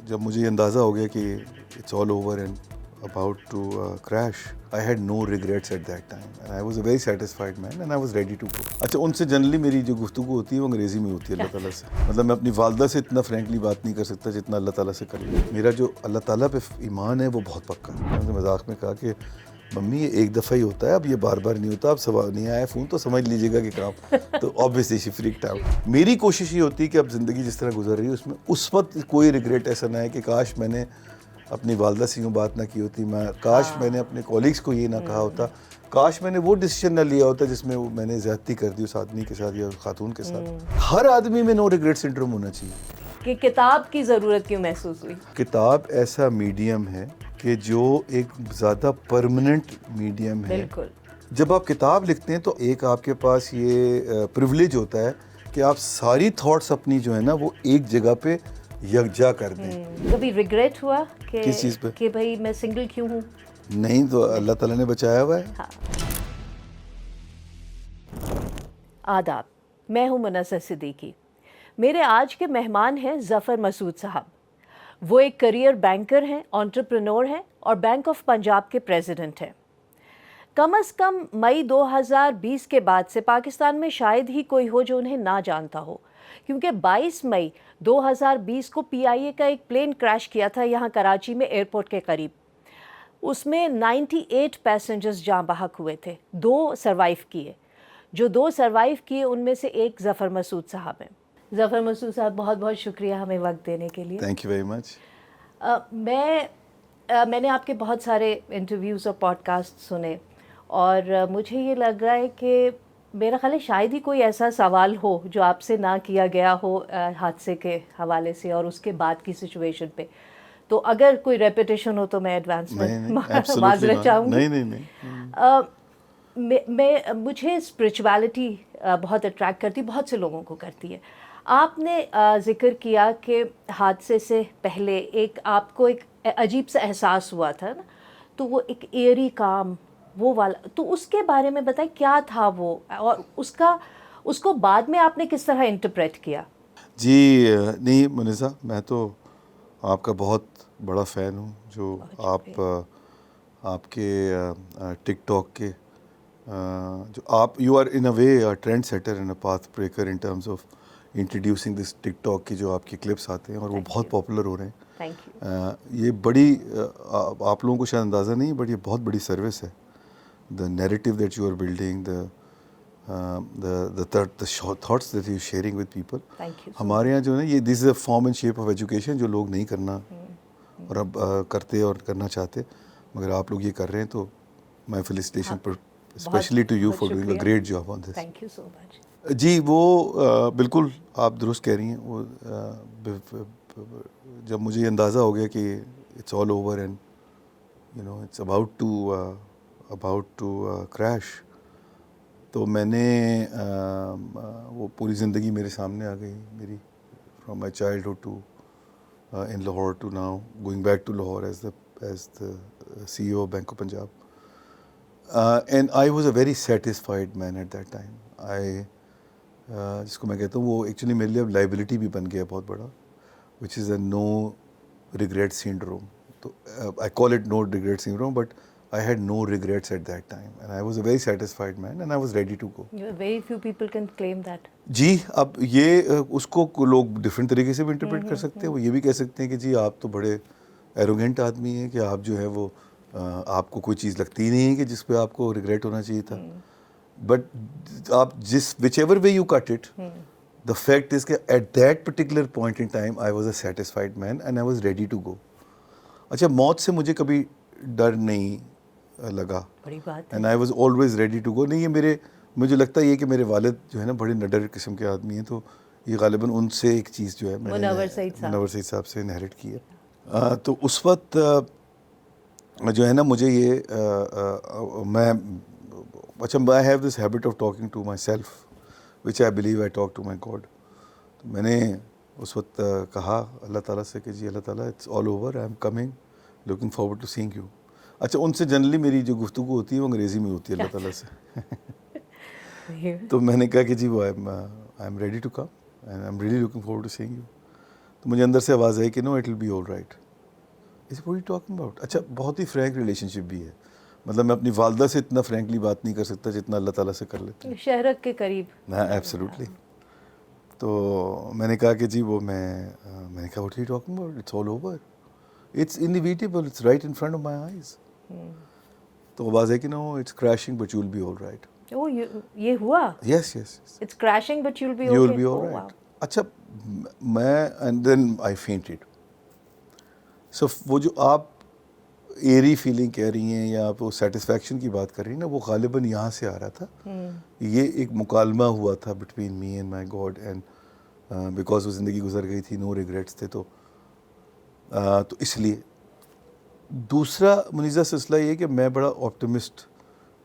جب مجھے یہ اندازہ ہو گیا کہ it's all over and about to crash, I had no regrets at that time and I was a very satisfied man and I was ready to go. اچھا ان سے جنرلی میری جو گفتگو ہوتی ہے وہ انگریزی میں ہوتی ہے اللہ تعالیٰ سے. مطلب میں اپنی والدہ سے اتنا فرینکلی بات نہیں کر سکتا جتنا اللہ تعالیٰ سے کر لوں. میرا جو اللہ تعالیٰ پہ ایمان ہے وہ بہت پکا ہے. میں نے مذاق میں کہا کہ ممی یہ ایک دفعہ ہی ہوتا ہے, اب یہ بار بار نہیں ہوتا, اب سوال نہیں آیا فون تو سمجھ لیجیے گا کہ کام. تو obviously she freaked out. میری کوشش یہ ہوتی ہے کہ اب زندگی جس طرح گزر رہی ہے اس میں اس وقت کوئی ریگریٹ ایسا نہ ہے کہ کاش میں نے اپنی والدہ سے یوں بات نہ کی ہوتی, کاش میں نے اپنے کولیگس کو یہ نہ کہا ہوتا, کاش میں نے وہ ڈیسیجن نہ لیا ہوتا جس میں میں نے زیادتی کر دی اس آدمی کے ساتھ یا خاتون کے ساتھ. ہر آدمی میں نو ریگریٹ سنڈروم ہونا چاہیے. کہ کتاب کی ضرورت کیوں محسوس ہوئی؟ کتاب ایسا میڈیم ہے کہ جو ایک زیادہ پرماننٹ میڈیم ہے. بالکل. جب آپ کتاب لکھتے ہیں تو ایک آپ کے پاس یہ پریولیج ہوتا ہے کہ آپ ساری تھاٹس اپنی جو ہے نا وہ ایک جگہ پہ یکجا کر دیں. کبھی ریگریٹ ہوا کہ کس چیز پہ؟ کہ بھائی میں سنگل کیوں ہوں؟ نہیں, تو اللہ تعالیٰ نے بچایا ہوا ہے. آداب، میں ہوں منصر صدیقی. میرے آج کے مہمان ہیں ظفر مسعود صاحب. وہ ایک کریئر بینکر ہیں، انٹرپرینور ہیں اور بینک آف پنجاب کے پریزیڈنٹ ہیں. کم از کم مئی 2020 کے بعد سے پاکستان میں شاید ہی کوئی ہو جو انہیں نہ جانتا ہو، کیونکہ 22 مئی 2020 کو پی آئی اے کا ایک پلین کریش کیا تھا یہاں کراچی میں ایئرپورٹ کے قریب. اس میں 98 پیسنجرز جاں بحق ہوئے تھے، 2 سروائیو کیے. جو 2 سروائیو کیے ان میں سے ایک ظفر مسعود صاحب ہیں. ظفر مسعود صاحب بہت بہت شکریہ ہمیں وقت دینے کے لیے. تھینک یو ویری مچ. میں نے آپ کے بہت سارے انٹرویوز اور پوڈ کاسٹ سنے اور مجھے یہ لگ رہا ہے کہ میرا خیال ہے شاید ہی کوئی ایسا سوال ہو جو آپ سے نہ کیا گیا ہو حادثے کے حوالے سے اور اس کے بعد کی سچویشن پہ. تو اگر کوئی ریپیٹیشن ہو تو میں ایڈوانس میں معذرت چاہوں گی. مجھے اسپرچویلٹی بہت اٹریکٹ کرتی، بہت سے لوگوں کو کرتی ہے. آپ نے ذکر کیا کہ حادثے سے پہلے ایک آپ کو ایک عجیب سا احساس ہوا تھا نا، تو وہ ایک ایری کام وہ والا، تو اس کے بارے میں بتائیں کیا تھا وہ، اور اس کو بعد میں آپ نے کس طرح انٹرپریٹ کیا؟ جی نہیں منیزہ، میں تو آپ کا بہت بڑا فین ہوں. جو آپ کے ٹک ٹاک کے جو آپ you are in a way trendsetter and a path breaker in terms of introducing this TikTok کی جو آپ کے کلپس آتے ہیں اور وہ بہت پاپولر ہو رہے ہیں. یہ بڑی آپ لوگوں کو شاید اندازہ نہیں بٹ یہ بہت بڑی سروس ہے. the narrative that you are building, the thoughts that you are sharing with people. ہمارے یہاں جو ہے نا یہ this is a form and shape of education جو لوگ نہیں کرنا اور اب کرتے اور کرنا چاہتے، مگر آپ لوگ یہ کر رہے ہیں تو my felicitation especially to you for doing a great job on this. Thank you so much. جی وہ بالکل آپ درست کہہ رہی ہیں. وہ جب مجھے یہ اندازہ ہو گیا کہ it's all over and you know it's about to crash, تو میں نے وہ پوری زندگی میرے سامنے آ گئی میری, from my childhood to in Lahore to now going back to Lahore as the CEO of Bank of Punjab. And I was a very satisfied man at that time. جس کو میں کہتا ہوں وہ ایکچولی میرے لیے اب لائبلٹی بھی بن گیا بہت بڑا, which is a no regret syndrome. تو I call it no regret syndrome, but I had no regrets at that time and I was a very satisfied man and I was ready to go. Very few people can claim that. جی اب یہ اس کو لوگ different طریقے سے بھی interpret کر سکتے ہیں. وہ یہ بھی کہہ سکتے ہیں کہ جی آپ تو بڑے ایروگینٹ آدمی ہیں کہ آپ جو ہے وہ آپ کو کوئی چیز لگتی ہی نہیں ہے کہ جس پہ آپ کو ریگریٹ ہونا چاہیے تھا. بٹ آپ جس وچ ever way you cut it, the fact is کہ at that particular point in time I was a satisfied man and I was ready to go. اچھا موت سے مجھے کبھی ڈر نہیں لگا and I was always ready to go. نہیں یہ مجھے لگتا ہے یہ کہ میرے والد جو ہے نا بڑے نڈر قسم کے آدمی ہیں, تو یہ غالباً ان سے ایک چیز جو ہے میں نے منور سعید صاحب سے انہیرٹ کی ہے. تو اس وقت جو ہے نا مجھے یہ میں اچھا I have this habit of talking to myself which I believe I talk to my God. تو میں نے اس وقت کہا اللہ تعالیٰ سے کہ جی اللہ تعالیٰ it's all over, I am coming, looking forward to seeing you. اچھا ان سے جنرلی میری جو گفتگو ہوتی ہے وہ انگریزی میں ہوتی ہے اللہ تعالیٰ سے. تو میں نے کہا کہ جی وہ I am ready to come and I am really looking forward to seeing you. تو مجھے اندر سے آواز آئی کہ no it will be all right. اس واٹ یو ٹاکنگ اباؤٹ. اچھا بہت ہی فرینک ریلیشن شپ بھی ہے, مطلب میں اپنی والدہ سے اتنا فرینکلی بات نہیں کر سکتا جتنا اللہ تعالیٰ سے کر لیتا ہوں. شہرت کے قریب. ہاں ایبسلیوٹلی. تو میں نے کہا کہ جی وہ میں نے کہا what you talking about, it's all over, it's inevitable, it's right in front of my eyes. تو آواز ہے کہ no it's crashing but you will be all right. Oh یہ ہوا. Yes yes it's crashing but you will be you will okay. Be all right. اچھا میں and then آئی فینٹڈ. سو وہ جو آپ ایری فیلنگ کہہ رہی ہیں یا آپ وہ سیٹسفیکشن کی بات کر رہی ہیں نا, وہ غالباً یہاں سے آ رہا تھا. یہ ایک مکالمہ ہوا تھا between me and my God, and because وہ زندگی گزر گئی تھی, نو ریگریٹس تھے, تو اس لیے. دوسرا منیزہ سلسلہ یہ کہ میں بڑا آپٹمسٹ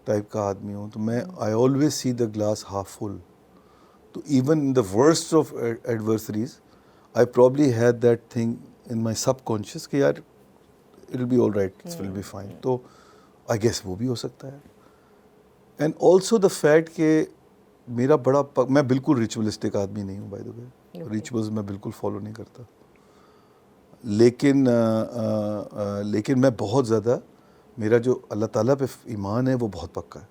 ٹائپ کا آدمی ہوں, تو میں I always see the glass half full. تو even in the worst of adversaries I probably had that thing in my subconscious کہ یار it will be all right, it's will be fine. تو I gas وہ بھی ہو سکتا ہے. And also the fact کہ میرا بڑا میں بالکل ریچولسٹک آدمی نہیں ہوں, بائی دا وے. ریچولز میں بالکل فالو نہیں کرتا, لیکن میں بہت زیادہ, میرا جو اللہ تعالیٰ پہ ایمان ہے وہ بہت پکا ہے.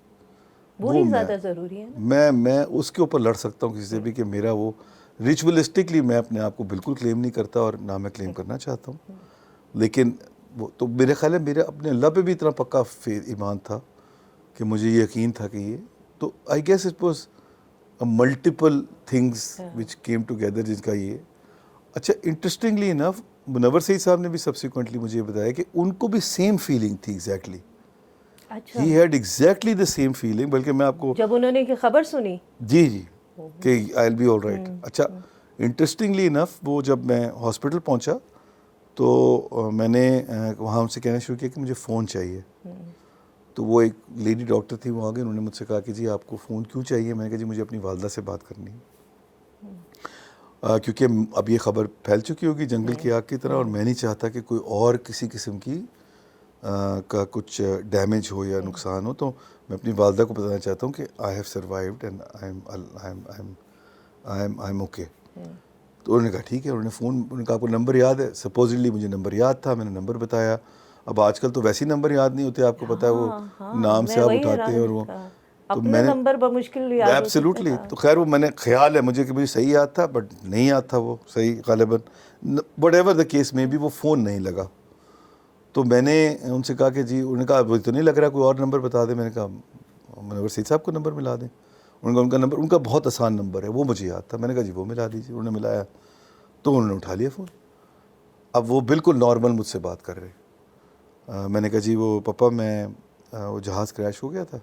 وہی زیادہ ضروری ہے. میں اس کے اوپر لڑ سکتا ہوں کسی سے بھی کہ میرا وہ ریچولسٹکلی میں اپنے آپ کو بالکل کلیم نہیں کرتا اور نہ میں کلیم کرنا چاہتا ہوں. لیکن وہ تو میرے خیال ہے میرے اپنے اللہ پہ بھی اتنا پکا ایمان تھا کہ مجھے یہ یقین تھا کہ یہ, تو I guess it was multiple things which came together جن کا یہ. اچھا انٹرسٹنگلی انف منور سعید صاحب نے بھی سبسیکوئنٹلی مجھے بتایا کہ ان کو بھی سیم فیلنگ تھی exactly. He had exactly the same feeling. بلکہ میں آپ کو جب انہوں نے خبر سنی جی کہ آئی ول بی آل رائٹ. اچھا انٹرسٹنگلی انف وہ جب میں ہاسپٹل پہنچا تو میں نے وہاں ان سے کہنا شروع کیا کہ مجھے فون چاہیے. تو وہ ایک لیڈی ڈاکٹر تھی وہاں گئے, انہوں نے مجھ سے کہا کہ جی آپ کو فون کیوں چاہیے. میں نے کہا جی مجھے اپنی والدہ سے بات کرنی ہے, کیونکہ اب یہ خبر پھیل چکی ہوگی جنگل کی آگ کی طرح, اور میں نہیں چاہتا کہ کوئی اور کسی قسم کی کا کچھ ڈیمیج ہو یا نقصان ہو. تو میں اپنی والدہ کو بتانا چاہتا ہوں کہ I have survived and I am okay. تو انہوں نے کہا ٹھیک ہے. انہوں نے فون, انہوں نے کہا آپ کو نمبر یاد ہے. سپوزلی مجھے نمبر یاد تھا, میں نے نمبر بتایا. اب آج کل تو ویسے ہی نمبر یاد نہیں ہوتے, آپ کو پتہ ہے وہ نام سے آپ اٹھاتے ہیں, اور وہ تو میں نے نمبر بمشکل یاد ہوتا ایبسلیوٹلی. تو خیر وہ میں نے خیال ہے مجھے کہ مجھے صحیح یاد تھا, بٹ نہیں یاد تھا وہ صحیح غالباً, وٹ ایور دا کیس میں بھی وہ فون نہیں لگا. تو میں نے ان سے کہا کہ جی, انہوں نے کہا وہ تو نہیں لگ رہا, کوئی اور نمبر بتا دیں. میں نے کہا منور سعید صاحب کو نمبر ملا دیں. انہوں نے کہا ان کا نمبر, ان کا بہت آسان نمبر ہے, وہ مجھے یاد تھا. میں نے کہا جی وہ ملا دیجیے. انہوں نے ملایا تو انہوں نے اٹھا لیا فون. اب وہ بالکل نارمل مجھ سے بات کر رہے. میں نے کہا جی وہ پاپا میں وہ جہاز کریش ہو گیا تھا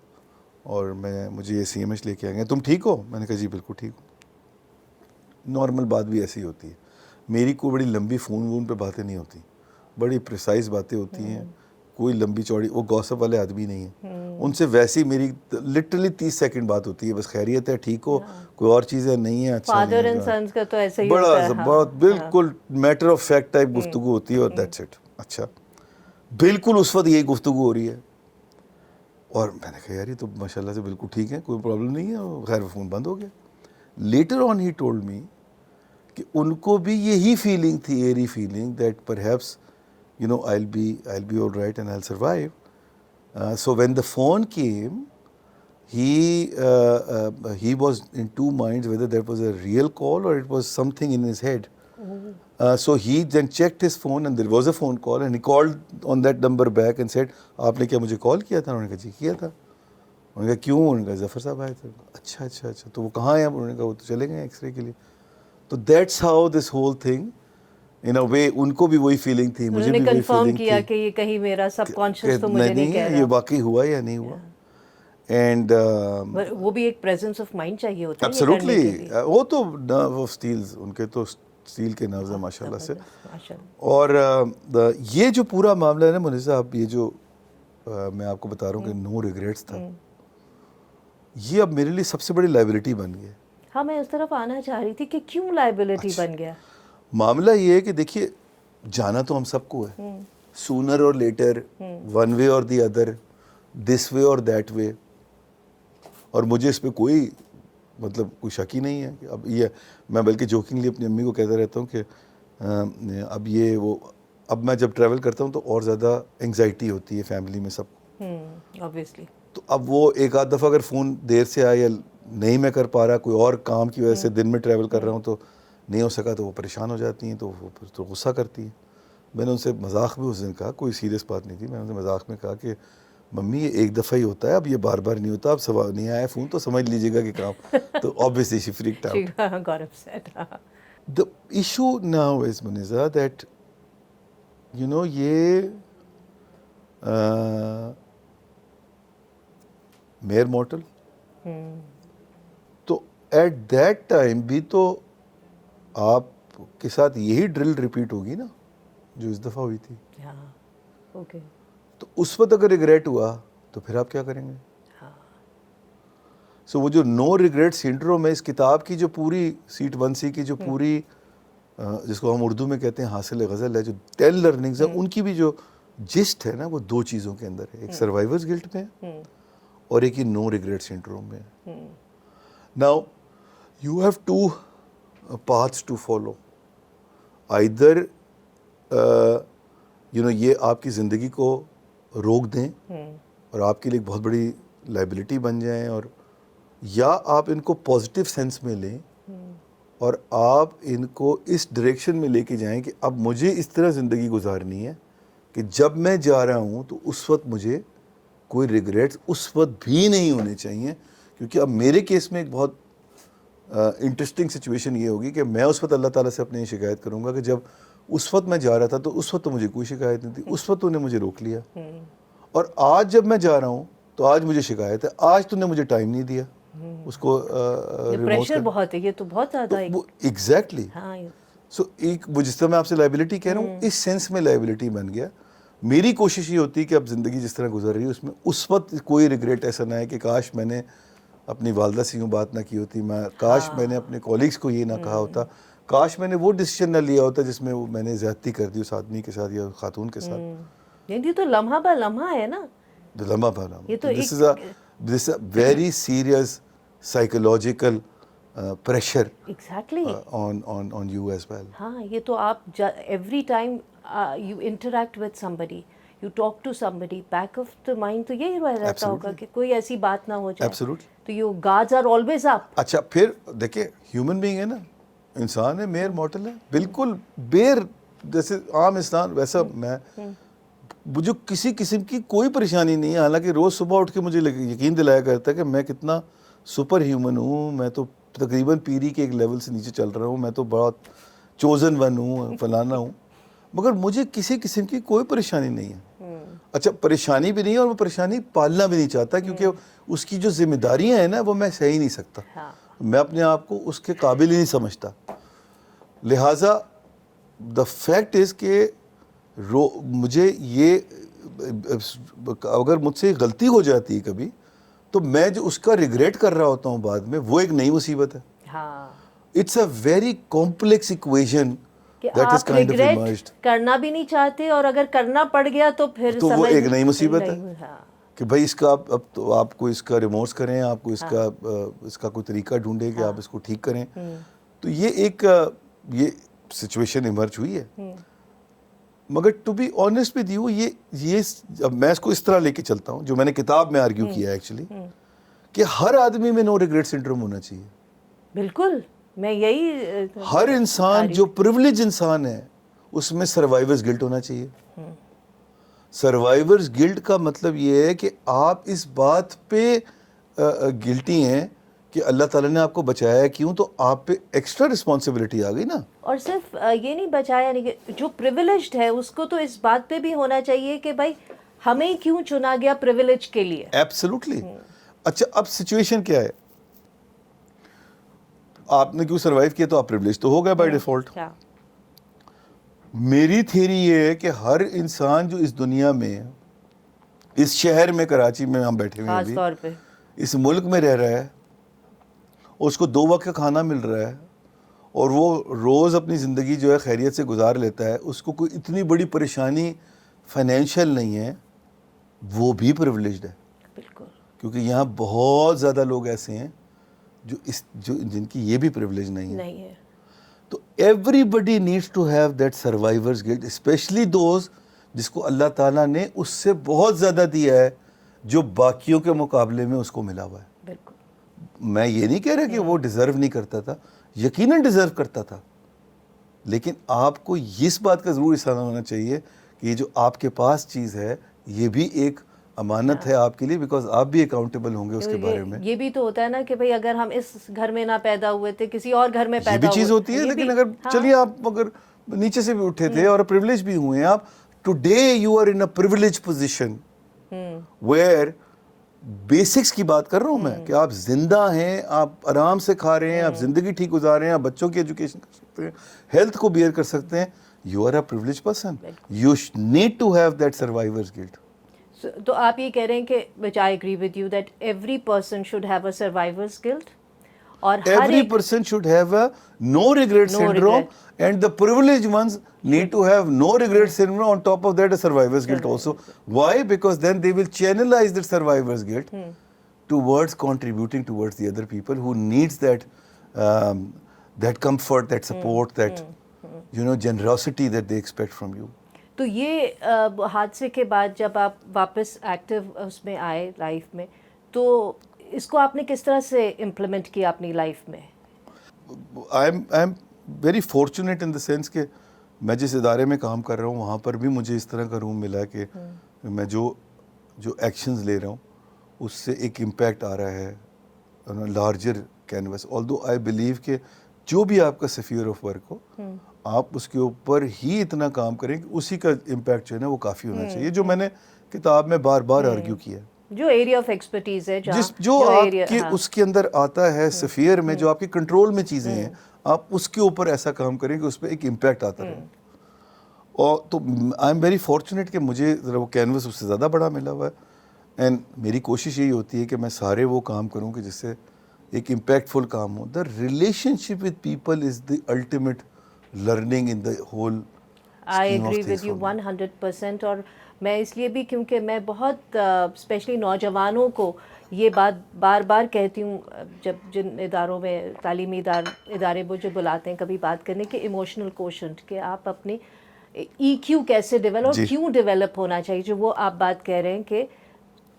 اور مجھے یہ CMH لے کے آئیں گے, تم ٹھیک ہو. میں نے کہا جی بالکل ٹھیک ہوں. نارمل بات بھی ایسی ہوتی ہے. میری کوئی بڑی لمبی فون پہ باتیں نہیں ہوتی, بڑی پریسائز باتیں ہوتی ہیں, کوئی لمبی چوڑی. وہ گوسپ والے آدمی نہیں ہیں. ان سے ویسی میری لٹرلی 30 سیکنڈ بات ہوتی ہے, بس خیریت ہے, ٹھیک ہو, کوئی اور چیزیں نہیں ہیں. اچھا فادر اینڈ سنز کا تو ایسا ہی بڑا ہوتا ہے. بہت بالکل میٹر آف فیکٹ ٹائپ گفتگو ہوتی ہے, اور دیٹس اٹ. اچھا بالکل اس وقت یہی گفتگو ہو رہی ہے, اور میں نے کہا یار یہ تو ماشاء اللہ سے بالکل ٹھیک ہے, کوئی پرابلم نہیں ہے. خیر فون بند ہو گیا. Later on he told me کہ ان کو بھی یہی فیلنگ تھی, eerie feeling, that perhaps you know I'll be all right and I'll survive. So when the phone came, he was in two minds whether that was a real call or it was something in his head. So he then checked his phone and there was a phone call, and he called on that number back and said آپ نے کیا مجھے کال کیا تھا. انہوں نے کہا جی کیا تھا. انہوں نے کہا کیوں. انہوں نے کہا ظفر صاحب آئے تھے. اچھا اچھا اچھا تو وہ کہاں ہیں. انہوں نے کہا وہ تو چلے گئے ایکس رے کے لیے. تو that's how this whole thing in a way. ان کو بھی وہی فیلنگ تھی, مجھے بھی وہی فیلنگ تھی. کیا کہ یہ کہیں میرا سب کانشیس تو مجھے نہیں کہہ رہا یہ واقعی ہوا یا نہیں ہوا. اینڈ وہ بھی ایک پریزنس آف مائنڈ چاہیے ہوتا ہے. ایبسلیوٹلی. وہ تو نرو آف سٹیلز, ان کے تو اسٹیل کے نروز ہیں ماشاء اللہ سے. اور یہ جو پورا معاملہ ہے نا منیزہ صاحب, یہ جو میں آپ کو بتا رہا ہوں کہ نو ریگریٹس تھا, یہ اب میرے لیے سب سے بڑی لائبلٹی بن گیا. ہاں میں اس طرف آنا چاہ رہی تھی کہ کیوں لائبلٹی بن گیا. معاملہ یہ ہے کہ دیکھیے جانا تو ہم سب کو ہے, سونر اور لیٹر, ون وے اور دی ادر, دس وے اور دیٹ وے. اور مجھے اس پہ کوئی مطلب کوئی شک ہی نہیں ہے کہ اب یہ میں بلکہ جوکنگلی اپنی امی کو کہتا رہتا ہوں کہ اب یہ وہ اب میں جب ٹریول کرتا ہوں تو اور زیادہ انگزائٹی ہوتی ہے فیملی میں سب کو. obviously. تو اب وہ ایک آدھ دفعہ اگر فون دیر سے آیا یا نہیں میں کر پا رہا, کوئی اور کام کی وجہ سے دن میں ٹریول کر رہا ہوں تو نہیں ہو سکا, تو وہ پریشان ہو جاتی ہیں, تو وہ پھر تو غصہ کرتی ہیں. میں نے ان سے مذاق میں اس دن کہا, کوئی سیریس بات نہیں تھی, میں نے ان سے مذاق میں کہا کہ ممی یہ ایک دفعہ ہی ہوتا ہے, اب یہ بار بار نہیں ہوتا, اب سوال نہیں آیا فون تو سمجھ لیجیے گا کہ کام. تو obviously she freaked out. She got upset. The issue now is, Muniza, that you know یہ میئر مورٹل, تو ایٹ دیٹ ٹائم بھی تو آپ کے ساتھ یہی ڈرل ریپیٹ ہوگی نا جو اس دفعہ ہوئی تھی. اوکے. تو اس وقت اگر ریگریٹ ہوا تو پھر آپ کیا کریں گے؟ سو وہ جو نو ریگریٹ سنڈروم ہے, اس کتاب کی جو پوری سیٹ 1C کی جو پوری جس کو ہم اردو میں کہتے ہیں حاصل غزل ہے, جو 10 لرننگز ہیں, ان کی بھی جو جسٹ ہے نا وہ دو چیزوں کے اندر ہے, ایک سروائیورز گلٹ میں اور ایک ہی نو ریگریٹ سنڈروم میں. Now you have two paths to follow. Either یہ آپ کی زندگی کو روک دیں اور آپ کے لیے ایک بہت بڑی لائبلٹی بن جائیں, اور یا آپ ان کو پازیٹیو سینس میں لیں اور آپ ان کو اس ڈائریکشن میں لے کے جائیں کہ اب مجھے اس طرح زندگی گزارنی ہے کہ جب میں جا رہا ہوں تو اس وقت مجھے کوئی ریگریٹس اس وقت بھی نہیں ہونے چاہیے. کیونکہ اب میرے کیس میں ایک بہت انٹرسٹنگ سچویشن یہ ہوگی کہ میں اس وقت اللہ تعالیٰ سے اپنی شکایت کروں گا کہ جب اس وقت میں جا رہا تھا تو اس وقت تو مجھے کوئی شکایت نہیں تھی, اس وقت تو نے مجھے روک لیا, اور آج جب میں جا رہا ہوں تو آج مجھے شکایت ہے, آج تو نے مجھے ٹائم نہیں دیا اس کو پریشر بہت ہے, یہ تو بہت زیادہ ہے. ایگزیکٹلی. سو ایک جس طرح میں آپ سے لائبلٹی کہہ رہا ہوں, اس سینس میں لائبلٹی بن گیا. میری کوشش یہ ہوتی ہے کہ اب زندگی جس طرح گزر رہی ہے اس میں اس وقت کوئی ریگریٹ ایسا نہ ہے کہ کاش میں نے اپنی والدہ سے یوں بات نہ کی ہوتی, کاش میں نے اپنے کولیگس کو یہ نہ کہا ہوتا, کاش میں نے وہ ڈیسیجن نہ لیا ہوتا جس میں میں نے زیادتی کر دی اس آدمی کے ساتھ یا خاتون کے ساتھ. یہ تو لمحہ بہ لمحہ ہے نا, لمحہ بہ لمحہ. This a very serious psychological pressure on you as well. ہاں, یہ تو آپ every time you interact with somebody, you talk to somebody, back of the mind تو یہی رہتا ہوگا کہ کوئی ایسی بات نہ ہو جائے. Absolutely. تو your guards are always up. اچھا پھر دیکھیں ہیومن بینگ ہے نا, انسان ہے, میئر مورٹل ہے, بالکل بیر جیسے عام انسان ویسا میں, مجھے کسی قسم کی کوئی پریشانی نہیں ہے. حالانکہ روز صبح اٹھ کے مجھے یقین دلایا کرتا ہے کہ میں کتنا سپر ہیومن ہوں, میں تو تقریباً پیری کے ایک لیول سے نیچے چل رہا ہوں, میں تو بہت چوزن ون ہوں, فلانا ہوں, مگر مجھے کسی قسم کی کوئی پریشانی نہیں ہے. اچھا پریشانی بھی نہیں ہے, اور وہ پریشانی پالنا بھی نہیں چاہتا, کیونکہ اس کی جو ذمہ داریاں ہیں نا وہ میں سہ ہی نہیں سکتا, میں اپنے آپ کو اس کے قابل ہی نہیں سمجھتا. لہٰذا دا فیکٹ از کہ مجھے یہ اگر مجھ سے غلطی ہو جاتی ہے کبھی تو میں جو اس کا ریگریٹ کر رہا ہوتا ہوں بعد میں, وہ ایک نئی مصیبت ہے. It's a very complex equation that is kind of emerged. کرنا بھی نہیں چاہتے, اور اگر کرنا پڑ گیا تو پھر تو وہ ایک نئی مصیبت ہے کہ بھائی اس کا اب تو آپ کو اس کا ریمورس کریں, آپ کو اس کا کوئی طریقہ ڈھونڈیں کہ آپ اس کو ٹھیک کریں. تو یہ سچویشن ایمرج ہوئی ہے. مگر to be honest with you, یہ اب میں اس کو اس طرح لے کے چلتا ہوں جو میں نے کتاب میں آرگیو کیا ہے ایکچولی, کہ ہر آدمی میں نو ریگریٹ سنڈروم ہونا چاہیے. بالکل, میں یہی ہر انسان جو پریولیج انسان ہے اس میں سروائیورز گلٹ ہونا چاہیے. سروائیورز گلٹ کا مطلب یہ ہے کہ آپ اس بات پہ گلٹی ہیں کہ اللہ تعالیٰ نے آپ کو بچایا کیوں, تو آپ پہ ایکسٹرا رسپانسبلٹی آ گئی نا. اور صرف یہ نہیں بچایا, نہیں, جو پریولیجڈ ہے اس کو تو اس بات پہ بھی ہونا چاہیے کہ بھائی ہمیں کیوں چنا گیا پریولیج کے لیے. ایبسلیوٹلی. اچھا اب سچویشن کیا ہے, آپ نے کیوں سروائیو کیا تو آپ پریولیج تو ہو گئے بائی ڈیفالٹ. میری تھیوری یہ ہے کہ ہر انسان جو اس دنیا میں, اس شہر میں, کراچی میں ہم بیٹھے ہوئے ہیں ابھی, اس ملک میں رہ رہا ہے, اور اس کو 2 وقت کا کھانا مل رہا ہے, اور وہ روز اپنی زندگی جو ہے خیریت سے گزار لیتا ہے, اس کو کوئی اتنی بڑی پریشانی فائنینشیل نہیں ہے, وہ بھی پریولیجڈ ہے. بالکل. کیونکہ یہاں بہت زیادہ لوگ ایسے ہیں جو جن کی یہ بھی پریولیج نہیں ہے. ہے. تو Everybody needs to have that survivor's guilt, especially those جس کو اللہ تعالیٰ نے اس سے بہت زیادہ دیا ہے جو باقیوں کے مقابلے میں اس کو ملا ہوا ہے. بالکل. میں یہ نہیں کہہ رہا کہ وہ ڈیزرو نہیں کرتا تھا, یقیناً ڈیزرو کرتا تھا, لیکن آپ کو اس بات کا ضرور احساس ہونا چاہیے کہ یہ جو آپ کے پاس چیز ہے یہ بھی ایک امانت ہے آپ کے لیے, بیکاز آپ بھی اکاؤنٹیبل ہوں گے اس کے بارے میں. یہ بھی تو ہوتا ہے نا کہ بھئی اگر ہم اس گھر میں نہ پیدا ہوئے تھے, کسی اور گھر میں پیدا ہوئے, یہ بھی چیز ہوتی ہے, لیکن اگر چلیے آپ اگر نیچے سے بھی اٹھے تھے اور پریولیج بھی ہوئے ہیں آپ, today you are in a privilege position where basics کی بات کر رہا ہوں میں, کہ آپ زندہ ہیں, آپ آرام سے کھا رہے ہیں, آپ زندگی ٹھیک گزار رہے ہیں, آپ بچوں کی ایجوکیشن کر سکتے ہیں, ہیلتھ کو بیئر کر سکتے ہیں. You are a privilege person, you need to have that survivor's guilt. تو آپ یہ کہہ رہے ہیں کہ which I agree with you that every person should have a survivor's guilt, اور Every person should have a no regret syndrome, and the privileged ones need to have no regret syndrome, on top of that a survivor's guilt also. Why? Because then they will channelize the survivor's guilt towards contributing towards the other people who needs that that comfort, that support, that generosity that they expect from you. تو یہ حادثے کے بعد جب آپ واپس active اس میں آئے لائف میں, تو اس کو آپ نے کس طرح سے امپلیمنٹ کیا اپنی لائف میں؟ آئی am very fortunate in the sense کہ میں جس ادارے میں کام کر رہا ہوں وہاں پر بھی مجھے اس طرح کا روم ملا کہ میں جو ایکشنز لے رہا ہوں اس سے ایک امپیکٹ آ رہا ہے لارجر کینوس. آلدو آئی بلیو کہ جو بھی آپ کا سفیر آف ورک ہو, آپ اس کے اوپر ہی اتنا کام کریں کہ اسی کا امپیکٹ جو ہے نا وہ کافی ہونا چاہیے, جو میں نے کتاب میں بار بار آرگیو کیا ہے. جو ایریا آف ایکسپرٹیز ہے, جو آپ کے اس کے اندر آتا ہے سفیر میں, جو آپ کے کنٹرول میں چیزیں ہیں, آپ اس کے اوپر ایسا کام کریں کہ اس پہ ایک امپیکٹ آتا رہے. اور تو آئی ایم ویری فارچونیٹ کہ مجھے ذرا وہ کینوس اس سے زیادہ بڑا ملا ہوا ہے, اینڈ میری کوشش یہی ہوتی ہے کہ میں سارے وہ کام کروں کہ جس سے ایک امپیکٹ فل کام ہو. The relationship with people is the ultimate learning in the whole. I agree with you 100%. اور میں اس لیے بھی کیونکہ میں بہت اسپیشلی نوجوانوں کو یہ بات بار بار کہتی ہوں جب جن اداروں میں تعلیمی ادارے مجھے بلاتے ہیں کبھی بات کرنے کے, ایموشنل کوشنٹ, کہ آپ اپنی ای کیو کیسے ڈیولپ, کیوں ڈیولپ ہونا چاہیے, جو وہ آپ بات کہہ رہے ہیں کہ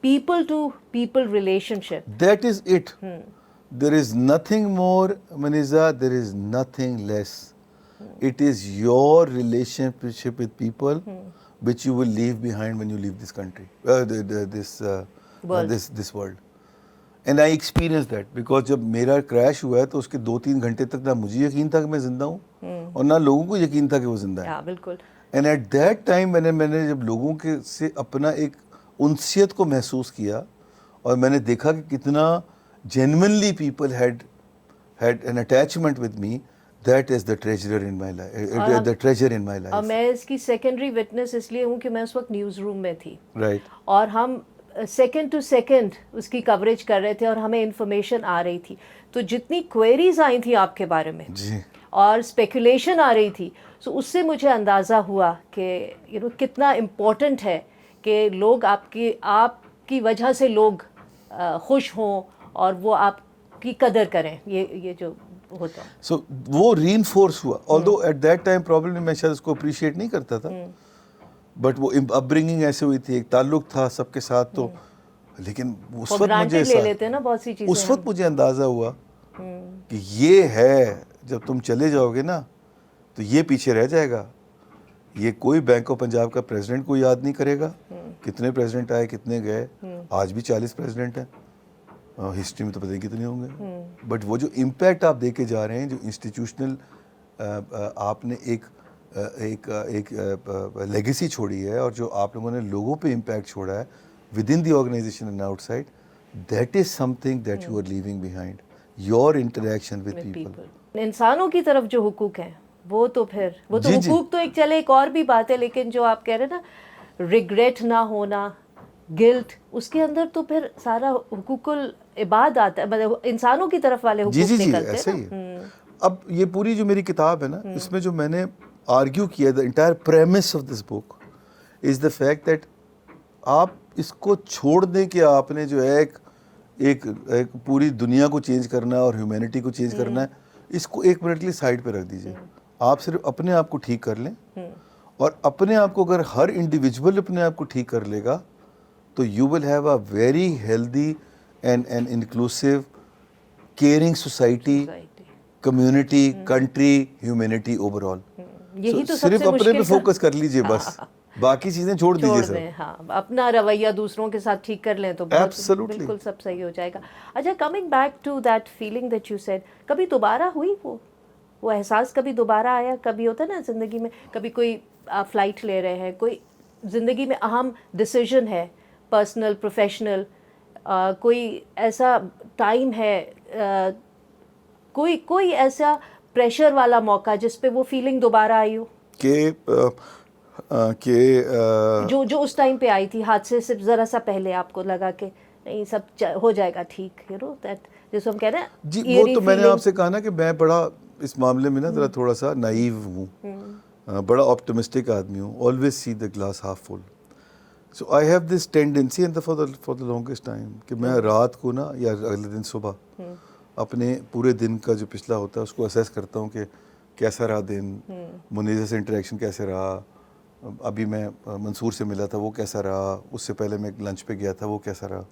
people to people relationship. That is it. There is nothing more minus, there is nothing less. It is your relationship with people which you will leave behind when you leave this country, this world. And I experienced that because جب میرا crash ہوا ہے تو اس کے 2-3 گھنٹے تک نہ مجھے یقین تھا کہ میں زندہ ہوں اور نہ لوگوں کو یقین تھا کہ وہ زندہ ہے. بالکل. And at that time میں نے جب لوگوں کے سے اپنا ایک انسیت کو محسوس کیا اور میں نے دیکھا کہ کتنا genuinely people had an attachment with me, that is the treasure in my life, the treasure in my life. اور میں اس کی سیکنڈری وٹنس اس لیے ہوں کہ میں اس وقت نیوز روم میں تھی, رائٹ, اور ہم سیکنڈ ٹو سیکنڈ اس کی کوریج کر رہے تھے اور ہمیں انفارمیشن آ رہی تھی. تو جتنی کوئریز آئی تھیں آپ کے بارے میں اور اسپیکولیشن آ رہی تھی, سو اس سے مجھے اندازہ ہوا کہ کتنا امپورٹنٹ ہے کہ لوگ آپ کی وجہ سے لوگ خوش ہوں اور وہ آپ کی قدر کریں. یہ جو ہوتا ہے, سو وہ ری انفورس ہوا. Although at that time problem میں شاید اس کو اپریشیٹ نہیں کرتا تھا, بٹ وہ اپ برنگنگ ایسے ہوئی تھی, ایک تعلق تھا سب کے ساتھ, تو لیکن اس وقت مجھے لے لیتے نا بہت سی چیزیں, اس وقت مجھے اندازہ ہوا کہ یہ ہے جب تم چلے جاؤ گے نا تو یہ پیچھے رہ جائے گا. یہ کوئی بینک آف پنجاب کا پریزیڈنٹ کو یاد نہیں کرے گا, کتنے پریزیڈنٹ آئے کتنے گئے, آج بھی 40 پریزیڈنٹ ہیں, ہسٹری میں تو پتہ نہیں کتنے ہوں گے, بٹ وہ جو امپیکٹ آپ دے کے جا رہے ہیں, جو انسٹیٹیوشنل آپ نے ایک لیگیسی چھوڑی ہے, اور جو آپ لوگوں نے لوگوں پہ امپیکٹ چھوڑا ہے within the organisation and outside, that is something that you are leaving behind, your interaction with people. انسانوں کی طرف جو حقوق ہیں وہ تو حقوق تو ایک اور بھی بات ہے, لیکن جو آپ کہہ رہے ہیں نا ریگریٹ نہ ہونا, گلٹ, اس کے اندر تو پھر سارا حقوق العباد آتا ہے, مطلب انسانوں کی طرف والے حقوق نکلتے ہیں. ایسا ہی ہے. اب یہ پوری جو میری کتاب ہے نا, اس میں جو میں نے آرگیو کیا, the entire premises of this book is the fact that آپ اس کو چھوڑ دیں کہ آپ نے جو ہے ایک پوری دنیا کو چینج کرنا ہے اور ہیومینٹی کو چینج کرنا ہے, اس کو ایک منٹ کے لیے سائڈ پہ رکھ دیجیے. آپ صرف اپنے آپ کو ٹھیک کر لیں, اور اپنے آپ کو اگر ہر انڈیویجول اپنے آپ کو ٹھیک کر لے گا تو you will have a very healthy and inclusive caring society, community, country, humanity overall. یہی تو سب صرف سے اپنے پہ مشکل فوکس کر لیجئے بس, باقی چیزیں چھوڑ دیجئے چھوڑ سب. دیں. ہاں, اپنا رویہ دوسروں کے ساتھ ٹھیک کر لیں تو بہت Absolutely. بالکل سب صحیح ہو جائے گا. اچھا, coming back to that feeling that you said, کبھی دوبارہ ہوئی وہ احساس کبھی دوبارہ آیا؟ کبھی ہوتا ہے نا زندگی میں, کبھی کوئی آپ فلائٹ لے رہے ہیں, کوئی زندگی میں اہم ڈیسیژن ہے, پرسنل, پروفیشنل, کوئی ایسا ٹائم ہے, کوئی ایسا پریشر والا موقع جس پہ وہ فیلنگ دوبارہ آئی ہو کہ جو اس ٹائم پہ آئی تھی, حادثے سے ذرا سا پہلے آپ کو لگا کہ نہیں سب ہو جائے گا ٹھیک, یو نو دیٹ جس ہم کہہ رہے ہیں جی, وہ تو میں نے آپ سے کہا نا کہ میں بڑا اس معاملے میں نا ذرا تھوڑا سا نائیو ہوں, بڑا آپٹمسٹک آدمی ہوں, always see the glass half full. So I have this tendency and for the longest time کہ میں رات کو نا یا اگلے دن صبح اپنے پورے دن کا جو پچھلا ہوتا ہے اس کو اسیس کرتا ہوں کہ کیسا رہا دن, منیزہ سے انٹریکشن کیسے رہا, ابھی میں منصور سے ملا تھا وہ کیسا رہا, اس سے پہلے میں لنچ پہ گیا تھا وہ کیسا رہا.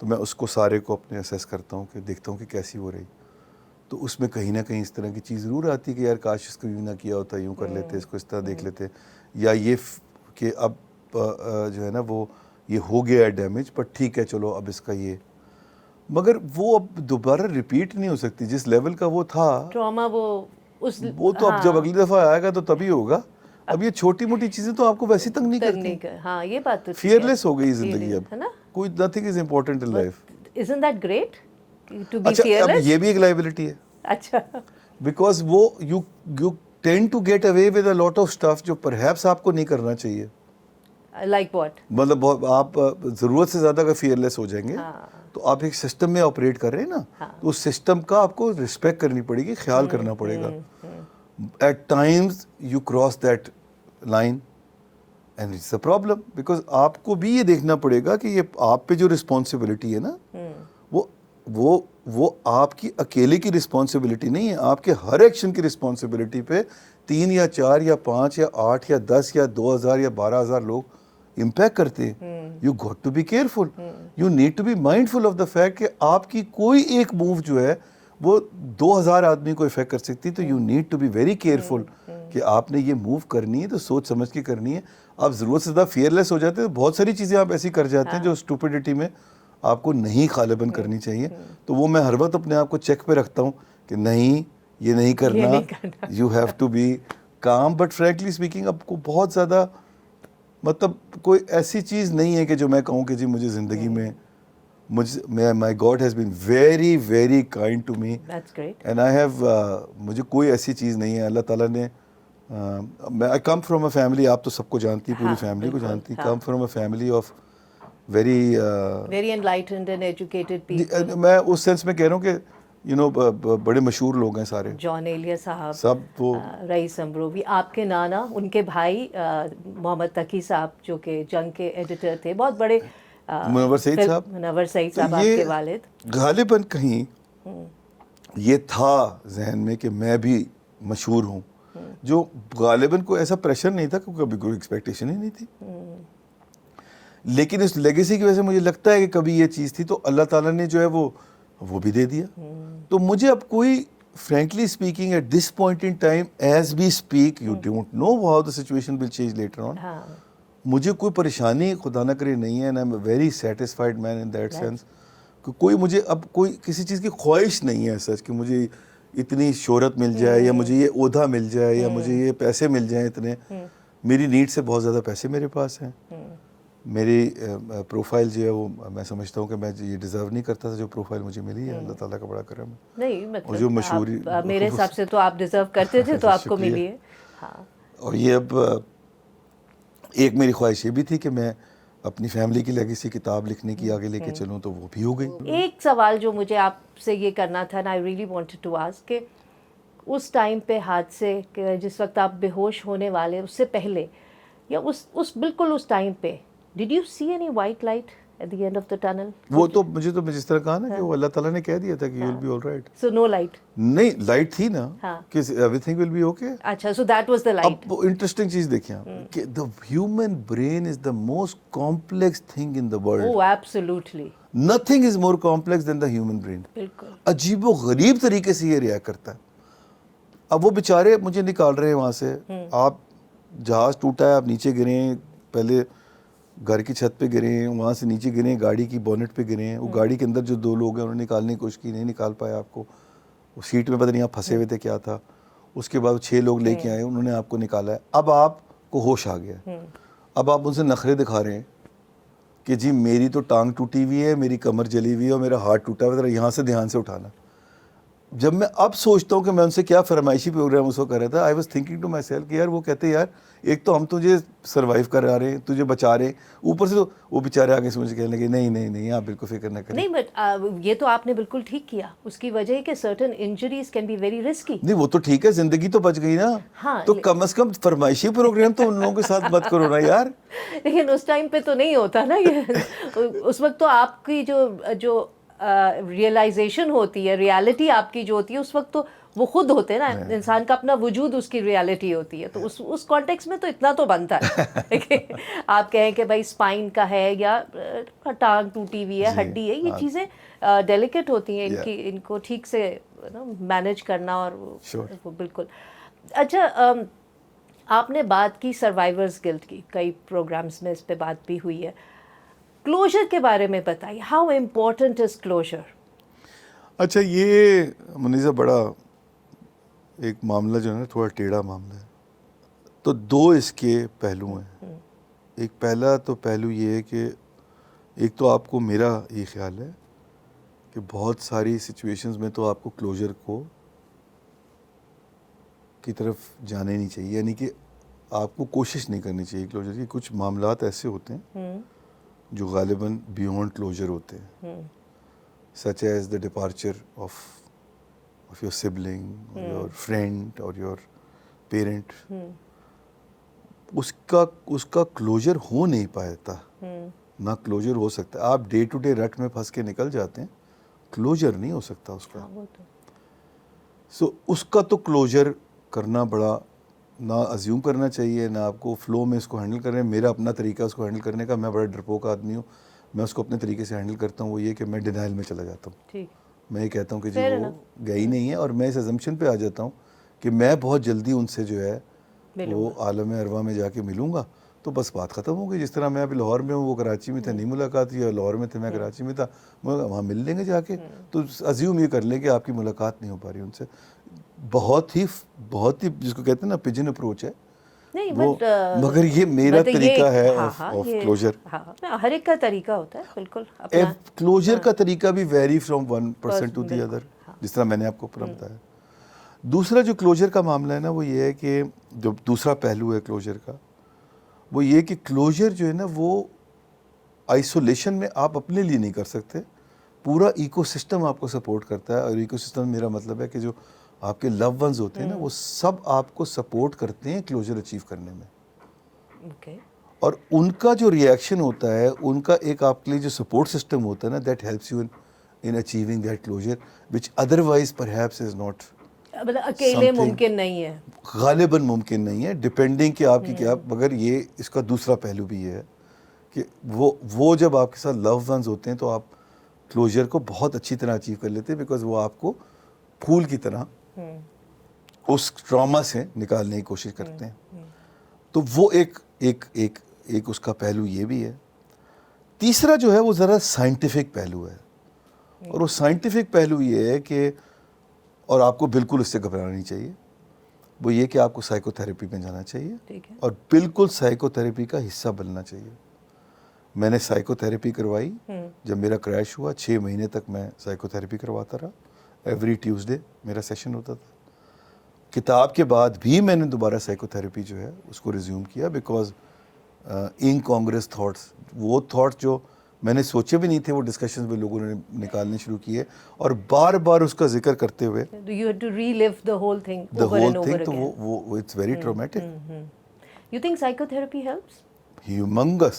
تو میں اس کو سارے کو اپنے اسیس کرتا ہوں کہ دیکھتا ہوں کہ کیسی ہو رہی. تو اس میں کہیں نہ کہیں اس طرح کی چیز ضرور آتی کہ یار کاش اس کو یوں نہ کیا ہوتا, یوں کر لیتے, اس کو اس طرح دیکھ لیتے, یا یہ کہ اب جو ہے نا وہ یہ ہو گیا ہے ڈیمیج, بٹ ٹھیک ہے چلو اب اس کا یہ, مگر وہ اب دوبارہ ریپیٹ نہیں ہو سکتی جس لیول کا وہ تھا ٹراما. وہ تو اب جب اگلی دفعہ آئے گا تو تبھی ہوگا. اب یہ چھوٹی موٹی چیزیں تو آپ کو ویسے تنگ نہیں کرتی. ہاں, یہ بات تو فیئرلیس ہو گئی زندگی اب, کوئی nothing is important in life. Isn't that great to be اچھا, اب fearless? یہ بھی ایک لائبلٹی ہے, اچھا, بیکاز وہ you tend to get away with a lot of stuff جو پرہیپس آپ کو نہیں کرنا چاہیے. like what? مطلب آپ ضرورت سے زیادہ اگر فیئرلیس ہو جائیں گے تو آپ ایک سسٹم میں آپریٹ کر رہے ہیں نا, تو اس سسٹم کا آپ کو رسپیکٹ کرنی پڑے گی, خیال کرنا پڑے گا. At times you cross that line and it's a problem, because آپ کو بھی یہ دیکھنا پڑے گا کہ یہ آپ پہ جو رسپانسبلٹی ہے نا وہ آپ کی اکیلے کی رسپانسبلٹی نہیں ہے, آپ کے ہر ایکشن کی رسپانسبلٹی پہ 3 یا 4 یا 5 یا 8 یا 10 یا 2000 یا 12,000 لوگ امپیکٹ کرتے ہیں. You got to be careful, you need to be mindful of the fact کہ آپ کی کوئی ایک موو جو ہے وہ 2000 آدمی کو افیکٹ کر سکتی. تو you need to be very careful کہ آپ نے یہ موو کرنی ہے تو سوچ سمجھ کے کرنی ہے. آپ ضرورت سے زیادہ فیئرلیس ہو جاتے ہیں, بہت ساری چیزیں آپ ایسی کر جاتے ہیں جو اسٹوپڈیٹی میں آپ کو نہیں غالباً کرنی چاہیے. تو وہ میں ہر وقت اپنے آپ کو چیک پہ رکھتا ہوں کہ نہیں یہ نہیں کرنا, you have to be calm. But frankly speaking اب کو بہت زیادہ مطلب کوئی ایسی چیز نہیں ہے کہ جو میں کہوں کہ جی مجھے زندگی میں my God has been very very kind to me and I have, مجھے کوئی ایسی چیز نہیں ہے. اللہ تعالیٰ نے, آئی کم فرام اے فیملی, آپ تو سب کو جانتی, پوری فیملی کو جانتی, come from a family of very enlightened and educated people. میں اس سینس میں کہہ رہا ہوں کہ یو نو بڑے مشہور لوگ ہیں سارے, جان ایلیا صاحب, سب وہ رئیس امروی, آپ کے نانا, ان کے بھائی محمد تقی صاحب جو کہ جنگ کے ایڈیٹر تھے, بہت بڑے, منور سعید صاحب, منور سعید صاحب آپ کے والد. غالباً کہیں یہ تھا ذہن میں کہ میں بھی مشہور ہوں, جو غالباً کوئی ایسا پریشر نہیں تھا کیونکہ کبھی کوئی ایکسپیکٹیشن ہی نہیں تھی. لیکن اس لیگیسی کی وجہ سے مجھے لگتا ہے کہ کبھی یہ چیز تھی تو اللہ تعالیٰ نے جو ہے وہ بھی دے دیا. تو مجھے اب کوئی frankly speaking at this point in time as we speak, you don't know how the situation will change later on, مجھے کوئی پریشانی خدا نہ کرے نہیں ہے, and I am a very satisfied man in that sense کہ کوئی مجھے اب کوئی کسی چیز کی خواہش نہیں ہے سچ کہ مجھے اتنی شہرت مل جائے یا مجھے یہ عہدہ مل جائے یا مجھے یہ پیسے مل جائیں اتنے. میری نیڈ سے بہت زیادہ پیسے میرے پاس ہیں. میری پروفائل جو ہے وہ میں سمجھتا ہوں کہ میں یہ ڈیزرو نہیں کرتا تھا جو پروفائل مجھے ملی ہے, اللہ تعالیٰ کا بڑا کرم ہے. نہیں مطلب میرے حساب سے تو آپ ڈیزرو کرتے تھے تو آپ کو ملی ہے. اور یہ اب ایک میری خواہش یہ بھی تھی کہ میں اپنی فیملی کی لیگیسی کتاب لکھنے کی آگے لے کے چلوں, تو وہ بھی ہو گئی. ایک سوال جو مجھے آپ سے یہ کرنا تھا, I really wanted to ask, کہ اس ٹائم پہ حادثے کہ جس وقت آپ بے ہوش ہونے والے, اس سے پہلے یا اس بالکل اس ٹائم پہ, did you see any white light at the end of the tunnel? وہ تو مجھے تو جس طرح کہا نا کہ وہ اللہ تعالیٰ نے کہہ دیا تھا کہ you will be all right. So no light. نہیں لائٹ تھی نا ہاں. کہ everything will be okay. اچھا, so that was the light. اب انٹرسٹنگ چیز دیکھیں آپ کہ the human brain is the most complex thing in the world. Oh, absolutely. Nothing is more complex than the human brain. بالکل. عجیب و غریب طریقے سے یہ ریئیکٹ کرتا ہے. اب وہ بیچارے مجھے نکال رہے ہیں وہاں سے, آپ جہاز ٹوٹا ہے, آپ نیچے گرے ہیں, پہلے گھر کی چھت پہ گرے ہیں, وہاں سے نیچے گرے ہیں, گاڑی کی بونٹ پہ گرے ہیں, وہ گاڑی کے اندر جو 2 لوگ ہیں انہوں نے نکالنے کی کوشش کی, نہیں نکال پایا آپ کو, وہ سیٹ میں پتہ نہیں آپ پھنسے ہوئے تھے کیا تھا. اس کے بعد 6 لوگ لے کے آئے, انہوں نے آپ کو نکالا ہے. اب آپ کو ہوش آ گیا, اب آپ ان سے نخرے دکھا رہے ہیں کہ جی میری تو ٹانگ ٹوٹی ہوئی ہے, میری کمر جلی ہوئی ہے اور میرا ہاتھ ٹوٹا ہوا ہے, ذرا یہاں سے دھیان سے اٹھانا. جب میں اب سوچتا ہوں کہ میں ان سے کیا فرمائشی پروگرام اس کو کر رہا تھا, I was thinking to myself کہ یار وہ کہتے ہیں یار ایک تو ہم تجھے سروائیو کرا رہے ہیں, تجھے بچا رہے ہیں, اوپر سے تو وہ بیچارے آگے سے مجھے کہنے لگے نہیں نہیں نہیں آپ بالکل فکر نہ کریں. نہیں, بٹ یہ تو آپ نے بالکل ٹھیک کیا. اس کی وجہ ہے کہ certain injuries can be very risky. نہیں وہ تو ٹھیک ہے, زندگی تو بچ گئی نا. ہاں, تو کم از کم فرمائشی پروگرام تو ان لوگوں کے ساتھ مت کرو نا یار. لیکن اس ٹائم پہ تو نہیں ہوتا نا یہ. اس وقت تو آپ کی جو ریئلائزیشن ہوتی ہے, ریالٹی آپ کی جو ہوتی ہے, اس وقت تو وہ خود ہوتے ہیں نا, انسان کا اپنا وجود اس کی ریالٹی ہوتی ہے. تو اس کانٹیکس میں تو اتنا تو بنتا ہے کہ آپ کہیں کہ بھائی اسپائن کا ہے یا ٹانگ ٹوٹی ہوئی ہے, ہڈی ہے, یہ چیزیں ڈیلیکیٹ ہوتی ہیں, ان کو ٹھیک سے مینیج کرنا. اور وہ بالکل اچھا. آپ نے بات کی سروائیورز گلٹ کی, کئی پروگرامز میں اس پہ بات بھی ہوئی ہے. کلوجر کے بارے میں بتائیے, ہاؤ امپورٹنٹ از کلوجر؟ اچھا یہ منیزہ بڑا ایک معاملہ جو ہے نا تھوڑا ٹیڑھا معاملہ ہے. تو 2 اس کے پہلو ہیں. ایک پہلا تو پہلو یہ ہے کہ ایک تو آپ کو, میرا یہ خیال ہے کہ بہت ساری سچویشنز میں تو آپ کو کلوجر کی طرف جانے نہیں چاہیے, یعنی کہ آپ کو کوشش نہیں کرنی چاہیے کلوجر کی. کچھ معاملات ایسے ہوتے ہیں جو غالباً بیونڈ کلوجر ہوتے ہیں, such as the departure of your sibling or your friend or your parent. اس کا کلوجر ہو نہیں پاتا, نہ کلوجر ہو سکتا. آپ ڈے ٹو ڈے رٹ میں پھنس کے نکل جاتے ہیں, کلوجر نہیں ہو سکتا اس کا. سو اس کا تو کلوجر کرنا بڑا, نہ ازیوم کرنا چاہیے, نہ آپ کو فلو میں اس کو ہینڈل کریں. میرا اپنا طریقہ اس کو ہینڈل کرنے کا, میں بڑا ڈرپوک آدمی ہوں, میں اس کو اپنے طریقے سے ہینڈل کرتا ہوں. وہ یہ کہ میں ڈینائل میں چلا جاتا ہوں. میں یہ کہتا ہوں کہ جی وہ گئی نہیں ہے, اور میں اس ازمپشن پہ آ جاتا ہوں کہ میں بہت جلدی ان سے جو ہے وہ عالم ارواح میں جا کے ملوں گا, تو بس بات ختم ہو گئی. جس طرح میں ابھی لاہور میں ہوں, وہ کراچی میں تھے, نہیں ملاقات ہوئی, لاہور میں تھے, میں کراچی میں تھا, وہاں مل لیں گے جا کے. تو ازیوم یہ کر لیں کہ آپ کی ملاقات نہیں ہو پا رہی ان سے. بہت ہی جس کو کہتے ہیں نا پجن اپروچ ہے وہ, مگر یہ میرا طریقہ ہے آف کلوجر. ہر ایک کا طریقہ ہوتا ہے بالکل. کلوجر کا طریقہ بھی vary from one person to the other, جس طرح میں نے آپ کو بتایا. دوسرا جو کلوجر کا معاملہ ہے نا, وہ یہ ہے کہ جو دوسرا پہلو ہے کلوجر کا, وہ یہ کہ کلوجر جو ہے نا وہ آئسولیشن میں آپ اپنے لیے نہیں کر سکتے. پورا ایکو سسٹم آپ کو سپورٹ کرتا ہے, اور ایکو سسٹم میرا مطلب ہے کہ جو آپ کے لو ونز ہوتے ہیں نا, وہ سب آپ کو سپورٹ کرتے ہیں کلوجر اچیو کرنے میں. اور ان کا جو ریئیکشن ہوتا ہے, ان کا ایک آپ کے لیے جو سپورٹ سسٹم ہوتا ہے نا, that helps you in achieving that closure which otherwise perhaps is not. اکیلے ممکن نہیں ہے, غالباً ممکن نہیں ہے, ڈپینڈنگ کہ آپ کی کیا. مگر یہ اس کا دوسرا پہلو بھی یہ ہے کہ وہ جب آپ کے ساتھ لو ونز ہوتے ہیں تو آپ کلوجر کو بہت اچھی طرح اچیو کر لیتے ہیں, بیکاز وہ آپ کو پھول کی طرح اس ٹراما سے نکالنے کی کوشش کرتے ہیں. تو وہ ایک اس کا پہلو یہ بھی ہے. تیسرا جو ہے وہ ذرا سائنٹیفک پہلو ہے, اور وہ سائنٹیفک پہلو یہ ہے کہ, اور آپ کو بالکل اس سے گھبرانا نہیں چاہیے, وہ یہ کہ آپ کو سائیکو تھیراپی میں جانا چاہیے, اور بالکل سائیکو تھیراپی کا حصہ بننا چاہیے. میں نے سائیکو تھیراپی کروائی جب میرا کریش ہوا, 6 مہینے تک میں سائیکو تھیراپی کرواتا رہا. ایوری ٹیوزڈے میرا سیشن ہوتا تھا. کتاب کے بعد بھی میں نے دوبارہ سائیکو تھیراپی جو ہے اس کو ریزیوم کیا, بیکاز انکانگریس تھاٹس, وہ تھاٹس جو میں نے سوچے بھی نہیں تھے, وہ ڈسکشنز میں لوگوں نے نکالنے شروع کیے, اور بار بار اس کا ذکر کرتے ہوئے you had to relive the whole thing over and over again. تو وہ it's very traumatic. You think psychotherapy helps? humongous.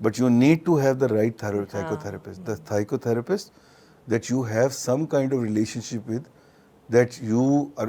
But you need to have the right psychotherapist. The psychotherapist that you have some kind of relationship with, that you are,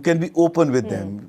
can be open with them,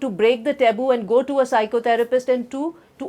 to break the taboo and go to a psychotherapist and to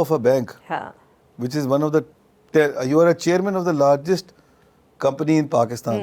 of a bank, which is one of the, you are a chairman of the largest company in Pakistan.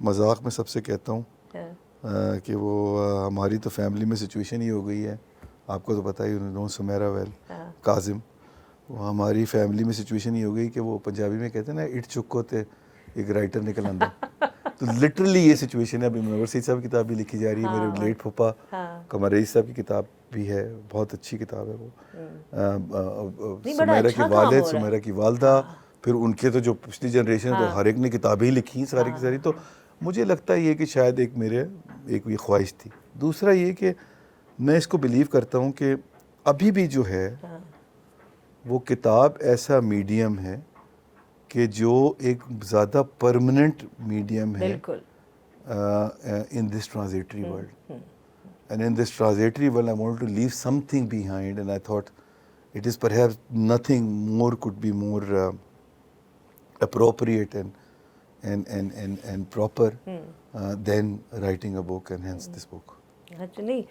مذاق میں سب سے کہتا ہوں کہ وہ ہماری تو family میں سچویشن ہی ہو گئی ہے, آپ کو تو پتہ ہی انہوں سمیرا ویل کاظم, وہ ہماری فیملی میں سچویشن یہ ہو گئی کہ وہ پنجابی میں کہتے ہیں نا اٹ چک ہوتے ایک رائٹر نکل آندا, تو لٹرلی یہ سچویشن ہے. ابھی منور سعید صاحب کی کتاب بھی لکھی جا رہی ہے, میرے لیٹ پھپھا قمر رئیس صاحب کی کتاب بھی ہے, بہت اچھی کتاب ہے وہ, سمیرا کے والد, سمیرا کی والدہ, پھر ان کے تو جو پچھلی جنریشن ہے تو ہر ایک نے کتابیں ہی لکھی ہیں ساری کی ساری. تو مجھے لگتا ہے یہ کہ شاید ایک میرے ایک یہ خواہش تھی. دوسرا یہ کہ میں اس کو بلیو کرتا ہوں کہ ابھی بھی جو ہے وہ کتاب ایسا میڈیم ہے کہ جو ایک زیادہ پرماننٹ میڈیم ہے in this transitory world. And in this transitory world, I wanted to leave something behind, and I thought it is perhaps nothing more could be more appropriate and proper than writing a book, and hence this book. اچھا نہیں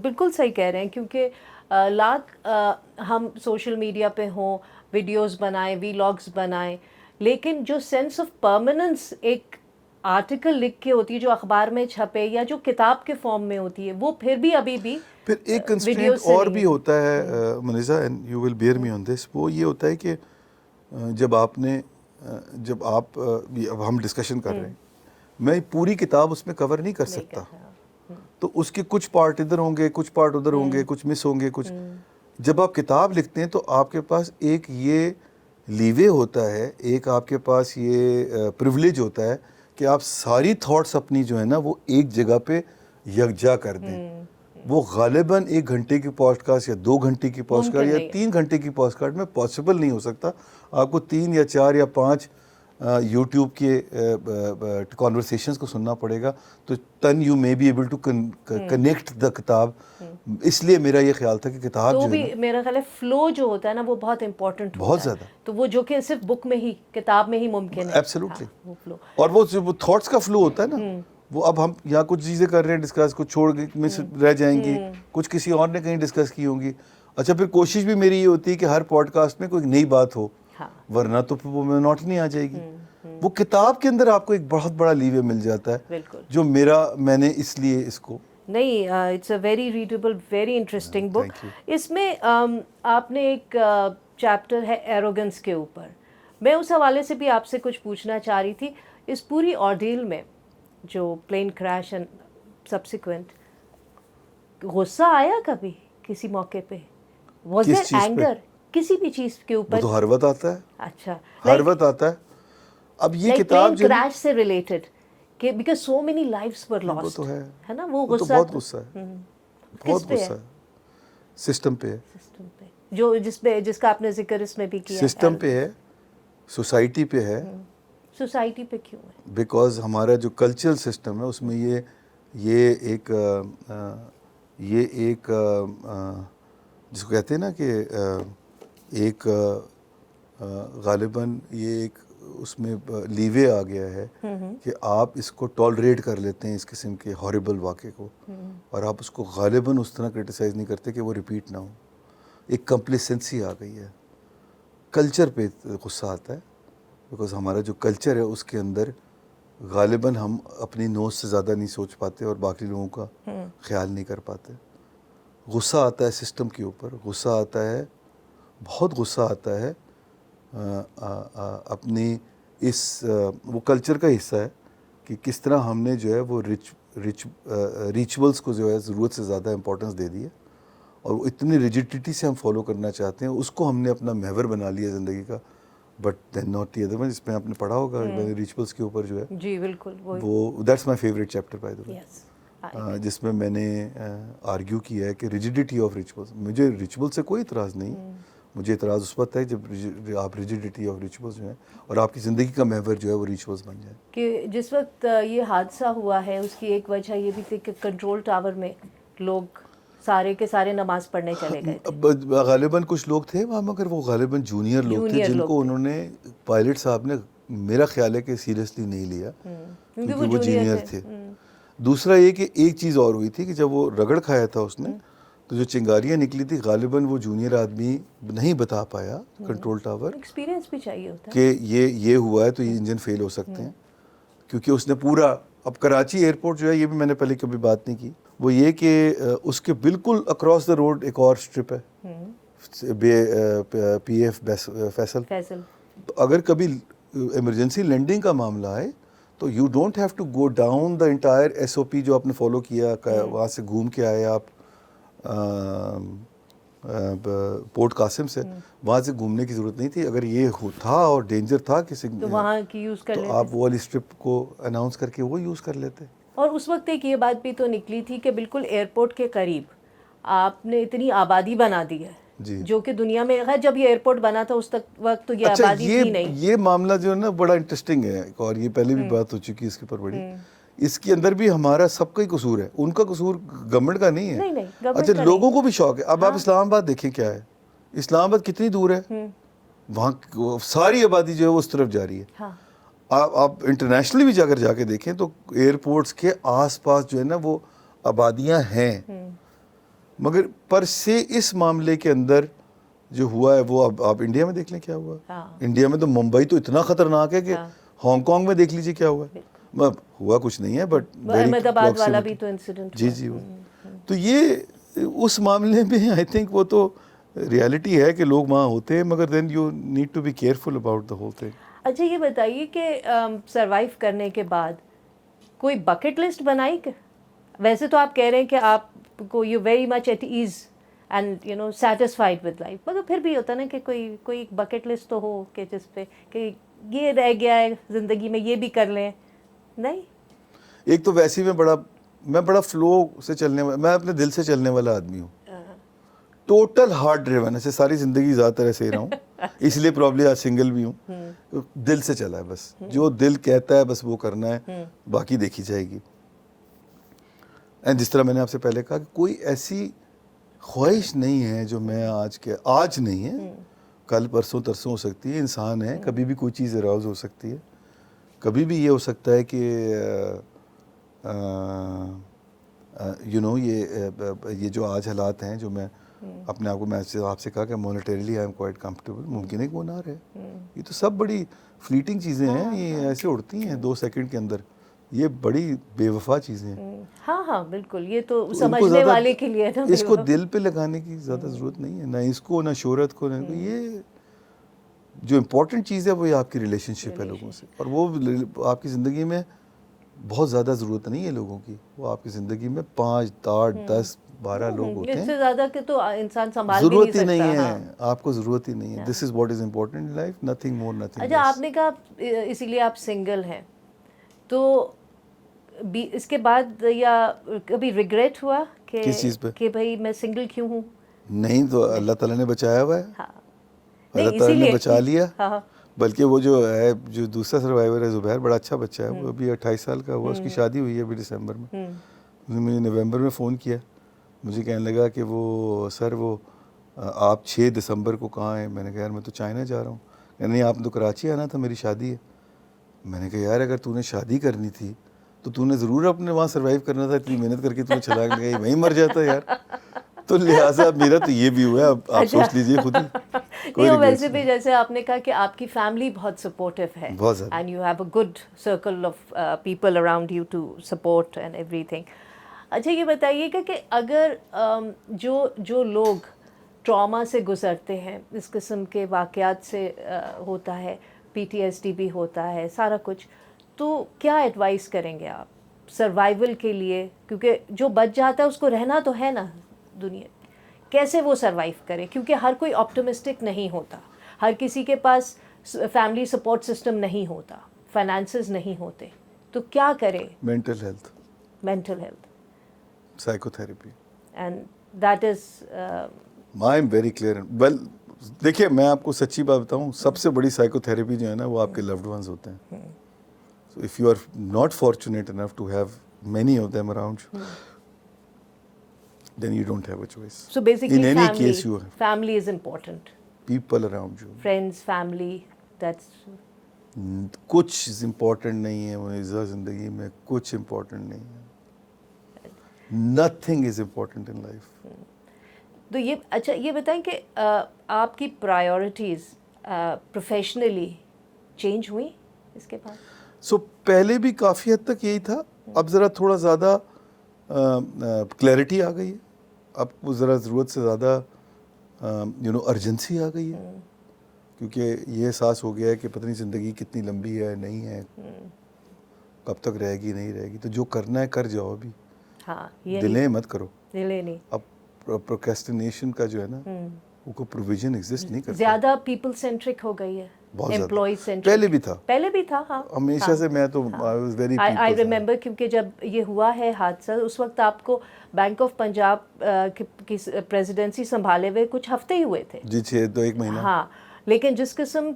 بالکل صحیح کہہ رہے ہیں, کیونکہ لاکھ ہم social media پہ ہوں, ویڈیوز بنائیں, ویلاگز بنائیں, لیکن جو سینس آف پرماننس ایک آرٹیکل لکھ کے ہوتی ہے جو اخبار میں چھپے یا جو کتاب کے فارم میں ہوتی ہے, وہ پھر بھی ابھی بھی پھر ایک کنسٹرینٹ اور بھی ہوتا ہے منیزا, اینڈ یو ول بیئر می آن دس. وہ یہ ہوتا ہے کہ جب آپ اب ہم ڈسکشن کر رہے ہیں, میں پوری کتاب اس میں کور نہیں کر سکتا, تو اس کے کچھ پارٹ ادھر ہوں گے, کچھ پارٹ ادھر ہوں گے, کچھ مس ہوں گے, کچھ. جب آپ کتاب لکھتے ہیں تو آپ کے پاس ایک یہ لیوے ہوتا ہے, ایک آپ کے پاس یہ پریولیج ہوتا ہے کہ آپ ساری تھاٹس اپنی جو ہے نا وہ ایک جگہ پہ یکجا کر دیں. وہ غالباً 1 گھنٹے کی پوڈ کاسٹ یا 2 گھنٹے کی پوڈ کاسٹ یا 3 گھنٹے کی پوڈ کاسٹ میں پاسبل نہیں ہو سکتا. آپ کو 3 یا 4 یا 5 یوٹیوب کے کانورسیشنز کو سننا پڑے گا, تو then you may be able to connect the کتاب. اس لیے میرا یہ خیال تھا کہ کتاب جو ہے میرا خیال ہے فلو جو ہوتا ہے نا وہ بہت امپورٹنٹ ہوتا ہے, بہت زیادہ, تو وہ جو کہ صرف بک میں ہی, کتاب میں ہی ممکن ہے. ایبسلیوٹلی. اور وہ تھاٹس کا فلو ہوتا ہے نا, وہ اب ہم یہاں کچھ چیزیں کر رہے ہیں ڈسکس, کچھ چھوڑ کے مس رہ جائیں گی, کچھ کسی اور نے کہیں ڈسکس کی ہوں گی. اچھا پھر کوشش بھی میری یہ ہوتی ہے کہ ہر پوڈ کاسٹ میں کوئی نئی بات ہو, ورنہ تو وہ مونوٹنی آ جائے گی. وہ کتاب کے اندر آپ کو ایک بہت بڑا لیوے مل جاتا ہے, جو میں نے اس لیے اس کو نہیں, it's a very readable, very interesting book. اس میں آپ نے ایک چیپٹر ہے ایروگنس کے اوپر, میں اس حوالے سے بھی آپ سے کچھ پوچھنا چاہ رہی تھی. اس پوری آرڈیل میں جو پلین کریش اینڈ سبسیکوینٹ, غصہ آیا کبھی کسی موقع پہ؟ واز دیر اینگر کسی بھی چیز کے اوپر؟ وہ تو ہر وقت آتا ہے. اچھا, ہر وقت آتا ہے. اب یہ کتاب جو کریش سے ریلیٹڈ کہ because so many lives were last, وہ تو ہے نا, وہ غصہ بہت غصہ ہے, بہت غصہ ہے. سسٹم پہ ہے, سسٹم پہ جو جس کا آپ نے ذکر اس میں بھی کیا, سسٹم پہ ہے, سوسائٹی پہ ہے. سوسائٹی پہ کیوں ہے؟ بیکاز ہمارا جو کلچرل سسٹم ہے اس میں یہ ایک جس کو کہتے ہیں نا کہ ایک غالباً یہ ایک اس میں لیوے آ گیا ہے کہ آپ اس کو ٹالریٹ کر لیتے ہیں, اس قسم کے ہارریبل واقعے کو, اور آپ اس کو غالباً اس طرح کرٹیسائز نہیں کرتے کہ وہ ریپیٹ نہ ہو. ایک کمپلیسنسی آ گئی ہے. کلچر پہ غصہ آتا ہے, بیکاز ہمارا جو کلچر ہے اس کے اندر غالباً ہم اپنی نوز سے زیادہ نہیں سوچ پاتے اور باقی لوگوں کا خیال نہیں کر پاتے. غصہ آتا ہے سسٹم کے اوپر, غصہ آتا ہے, بہت غصہ آتا ہے اپنی وہ کلچر کا حصہ ہے کہ کس طرح ہم نے جو ہے وہ ریچولز کو جو ہے ضرورت سے زیادہ امپورٹنس دے دی ہے, اور وہ اتنی ریجیڈیٹی سے ہم فالو کرنا چاہتے ہیں, اس کو ہم نے اپنا محور بنا لیا زندگی کا. But then not the other one, جس میں آپ نے پڑھا ہوگا ریچولز کے اوپر جو ہے, جی بالکل, وہ that's my favourite chapter by the way, جس میں نے آرگیو کیا ہے کہ ریجیڈیٹی آف ریچولز. مجھے ریچول سے کوئی اعتراض نہیں, مجھے اعتراض اس وقت ہے جب آپ ریجیڈیٹی آف ریچولز جو ہے اور آپ کی زندگی کا محور جو ہے وہ ریچولز بن جائے. کہ جس وقت یہ حادثہ ہوا ہے اس کی ایک وجہ یہ بھی تھی کہ کنٹرول ٹاور میں لوگ سارے کے سارے نماز پڑھنے چلے گئے تھے. غالباً کچھ لوگ تھے وہاں, مگر وہ غالباً جونیئر لوگ تھے جن کو انہوں نے پائلٹ صاحب نے, میرا خیال ہے کہ سیریسلی نہیں لیا کیونکہ وہ جونیئر تھے. دوسرا یہ کہ ایک چیز اور ہوئی تھی کہ جب وہ رگڑ کھایا تھا اس نے, تو جو چنگاریاں نکلی تھی غالباً وہ جونیئر آدمی نہیں بتا پایا کنٹرول ٹاور, ایکسپیرینس بھی چاہیے ہوتا ہے کہ یہ ہوا ہے تو یہ انجن فیل ہو سکتے ہیں, کیونکہ اس نے پورا، اب کراچی ایئرپورٹ جو ہے، یہ بھی میں نے پہلے کبھی بات نہیں کی، وہ یہ کہ اس کے بالکل اکراس دا روڈ ایک اور اسٹرپ ہے، پی ایف فیصل. تو اگر کبھی ایمرجنسی لینڈنگ کا معاملہ آئے تو you don't have to go down the entire S O P جو آپ نے فالو کیا، وہاں سے گھوم کے آئے آپ پورٹ قاسم سے، وہاں سے گھومنے کی ضرورت نہیں تھی. اگر یہ تھا اور ڈینجر تھا کسی تو وہاں کی یوز کر تو لیتے. آپ وہ والی اسٹرپ کو اناؤنس کر کے وہ یوز کر لیتے. اور اس وقت ایک یہ بات بھی تو نکلی تھی کہ بالکل ایئرپورٹ کے قریب آپ نے اتنی آبادی بنا دی ہے، جی، جو کہ دنیا میں خیر جب یہ ایئرپورٹ بنا تھا اس وقت تو یہ آبادی تھی نہیں. یہ معاملہ جو ہے نا بڑا انٹرسٹنگ ہے، اور یہ پہلے بھی بات ہو چکی ہے اس کے اوپر بڑی. اس کے اندر بھی ہمارا سب کا ہی قصور ہے، ان کا قصور گورنمنٹ کا نہیں ہے. نہیں اچھا، لوگوں کو بھی شوق ہے. اب آپ اسلام آباد دیکھیں کیا ہے، اسلام آباد کتنی دور ہے، وہاں ساری آبادی جو ہے وہ اس طرف جا رہی ہے. آپ انٹرنیشنلی بھی جا کے دیکھیں تو ایئرپورٹس کے آس پاس جو ہے نا وہ آبادیاں ہیں، مگر پر سے اس معاملے کے اندر جو ہوا ہے وہ اب آپ انڈیا میں دیکھ لیں کیا ہوا. انڈیا میں تو ممبئی تو اتنا خطرناک ہے کہ ہانگ کانگ میں دیکھ لیجیے کیا ہوا ہے. ہوا کچھ نہیں ہے بٹ احمد آباد والا بھی تو انسیڈنٹ. جی تو یہ اس معاملے میں آئی تھنک وہ تو ریالٹی ہے کہ لوگ وہاں ہوتے ہیں، مگر then you need to be careful about the whole thing. اچھا یہ بتائیے کہ سروائیو کرنے کے بعد کوئی بکٹ لسٹ بنائی کہ ویسے تو آپ کہہ رہے ہیں کہ آپ کو you very much at ease and you know satisfied with life, مگر پھر بھی ہوتا نا کہ کوئی بکٹ لسٹ تو ہو کہ جس پہ کہ یہ رہ گیا ہے زندگی میں، یہ بھی کر لیں. نہیں، ایک تو ویسے میں بڑا فلو سے چلنے والا، میں اپنے دل سے چلنے والا آدمی ہوں، ٹوٹل ہارٹ ڈریون. ایسے ساری زندگی زیادہ تر ایسے ہی رہا ہوں، اس لیے پرابلی آج سنگل بھی ہوں. دل سے چلا ہے بس، جو دل کہتا ہے بس وہ کرنا ہے، باقی دیکھی جائے گی. اینڈ جس طرح میں نے آپ سے پہلے کہا کہ کوئی ایسی خواہش نہیں ہے جو میں آج نہیں ہے، کل پرسوں ترسوں ہو سکتی ہے. انسان ہے، کبھی بھی کوئی چیز اراؤز ہو سکتی ہے. کبھی بھی یہ ہو سکتا ہے کہ یہ جو آج حالات ہیں، جو میں اپنے آپ کو، میں آپ سے کہا کہ مونیٹریلی آئی ایم کوائٹ کمفرٹیبل، ممکن ہے کہ وہ نہ رہے. یہ تو سب بڑی فلیٹنگ چیزیں ہیں، یہ ایسے اڑتی ہیں 2 سیکنڈ کے اندر. یہ بڑی بے وفا چیزیں ہیں. ہاں بالکل، یہ تو سمجھنے والے کے لیے نا، اس کو دل پہ لگانے کی زیادہ ضرورت نہیں ہے، نہ اس کو، نہ شہرت کو، نہ یہ جو امپورٹنٹ چیز ہے وہ یہ آپ کی ریلیشن شپ ہے لوگوں سے. اور وہ آپ کی زندگی میں بہت زیادہ ضرورت نہیں ہے لوگوں کی، وہ آپ کی زندگی میں 5 8 10 12 لوگ ہوتے ہیں. اس سے زیادہ کہ تو انسان سنبھال بھی نہیں سکتا. ضرورت ہی نہیں ہے، آپ کو ضرورت ہی نہیں ہے. This is what is important in life, nothing more nothing less. اچھا، آپ نے کہا اسی لیے آپ سنگل ہیں، تو اس کے بعد یا کبھی ریگریٹ ہوا کہ کس چیز پہ کہ بھائی میں سنگل کیوں ہوں؟ نہیں، تو اللہ تعالیٰ نے بچایا ہوا ہے، اللہ نہیں تعالیٰ اسی نے لیے بچا لیا. ہاں بلکہ وہ جو ہے، جو دوسرا سروائیور ہے زبیر، بڑا اچھا بچہ ہے، وہ ابھی 28 سال کا ہوا. اس کی شادی ہوئی ہے ابھی دسمبر میں. اس نے مجھے نومبر میں فون کیا، مجھے کہنے لگا کہ وہ سر وہ آپ 6 دسمبر کو کہاں ہیں؟ میں نے کہا یار میں تو چائنا جا رہا ہوں. نہیں، آپ نے تو کراچی آنا تھا، میری شادی ہے. میں نے کہا یار اگر تو نے شادی کرنی تھی تو نے ضرور اپنے وہاں سروائیو کرنا تھا، اتنی محنت کر کے تمہیں چلا گیا، وہیں مر جاتا یار. تو لہٰذا میرا تو یہ بھی ہوا ہے، اب آپ سوچ لیجئے خود ہی. نہیں، ویسے بھی جیسے آپ نے کہا کہ آپ کی فیملی بہت سپورٹیو ہے، بہت زیادہ، and you have a good circle of people around you to support and everything. اچھا یہ بتائیے کہ اگر جو لوگ ٹراما سے گزرتے ہیں، اس قسم کے واقعات سے ہوتا ہے، پی ٹی ایس ڈی بھی ہوتا ہے، سارا کچھ، تو کیا ایڈوائز کریں گے آپ سروائیول کے لیے؟ کیونکہ جو بچ جاتا ہے اس کو رہنا تو ہے نا دنیا، کیسے وہ سروائیو کرے؟ کیونکہ ہر کوئی آپٹمسٹک نہیں ہوتا، ہر کسی کے پاس فیملی سپورٹ سسٹم نہیں ہوتا، فائنانسز نہیں ہوتے، تو کیا کرے؟ Mental health, psychotherapy. And that is I am very clear. Well دیکھیے، میں آپ کو سچی بات بتاؤں، سب سے بڑی سائیکو تھیراپی جو ہے نا وہ آپ کے لوڈ ونز ہوتے ہیں. So if you are not fortunate enough to have many of them around you, then you don't have a choice. So basically in any family, case you have family is important. people around you. Friends, family, that's کچھ important نہیں ہے معزز زندگی میں، کچھ important نہیں ہے. nothing is important in life. تو یہ اچھا یہ بتائیں کہ آپ کی پرائیورٹیز پروفیشنلی چینج ہوئی اس کے بعد؟ سو پہلے بھی کافی حد تک یہی تھا, اب ذرا تھوڑا زیادہ کلیئرٹی آ گئی ہے, اب وہ ذرا ضرورت سے زیادہ ارجنسی آ گئی ہے, کیونکہ یہ احساس ہو گیا ہے کہ پتہ نہیں زندگی کتنی لمبی ہے, نہیں ہے, کب تک رہے گی نہیں رہے گی, تو جو کرنا ہے کر جاؤ ابھی, ڈیلے مت کرو. اب پروکریسٹینیشن کا جو ہے نا وہ کوئی پروویژن ایگزسٹ نہیں کرتا, زیادہ پیپل سینٹرک ہو گئی ہے, بہت امپلائی زیادہ. سینٹرک. پہلے بھی تھا ہاں ہمیشہ سے. میں تو آئی ریممبر, کیونکہ جب یہ ہوا ہے حادثہ اس وقت آپ کو بینک آف پنجاب کی پریزیڈنسی سنبھالے ہوئے کچھ ہفتے ہی ہوئے تھے. جی 1 مہینہ. ہاں, لیکن جس قسم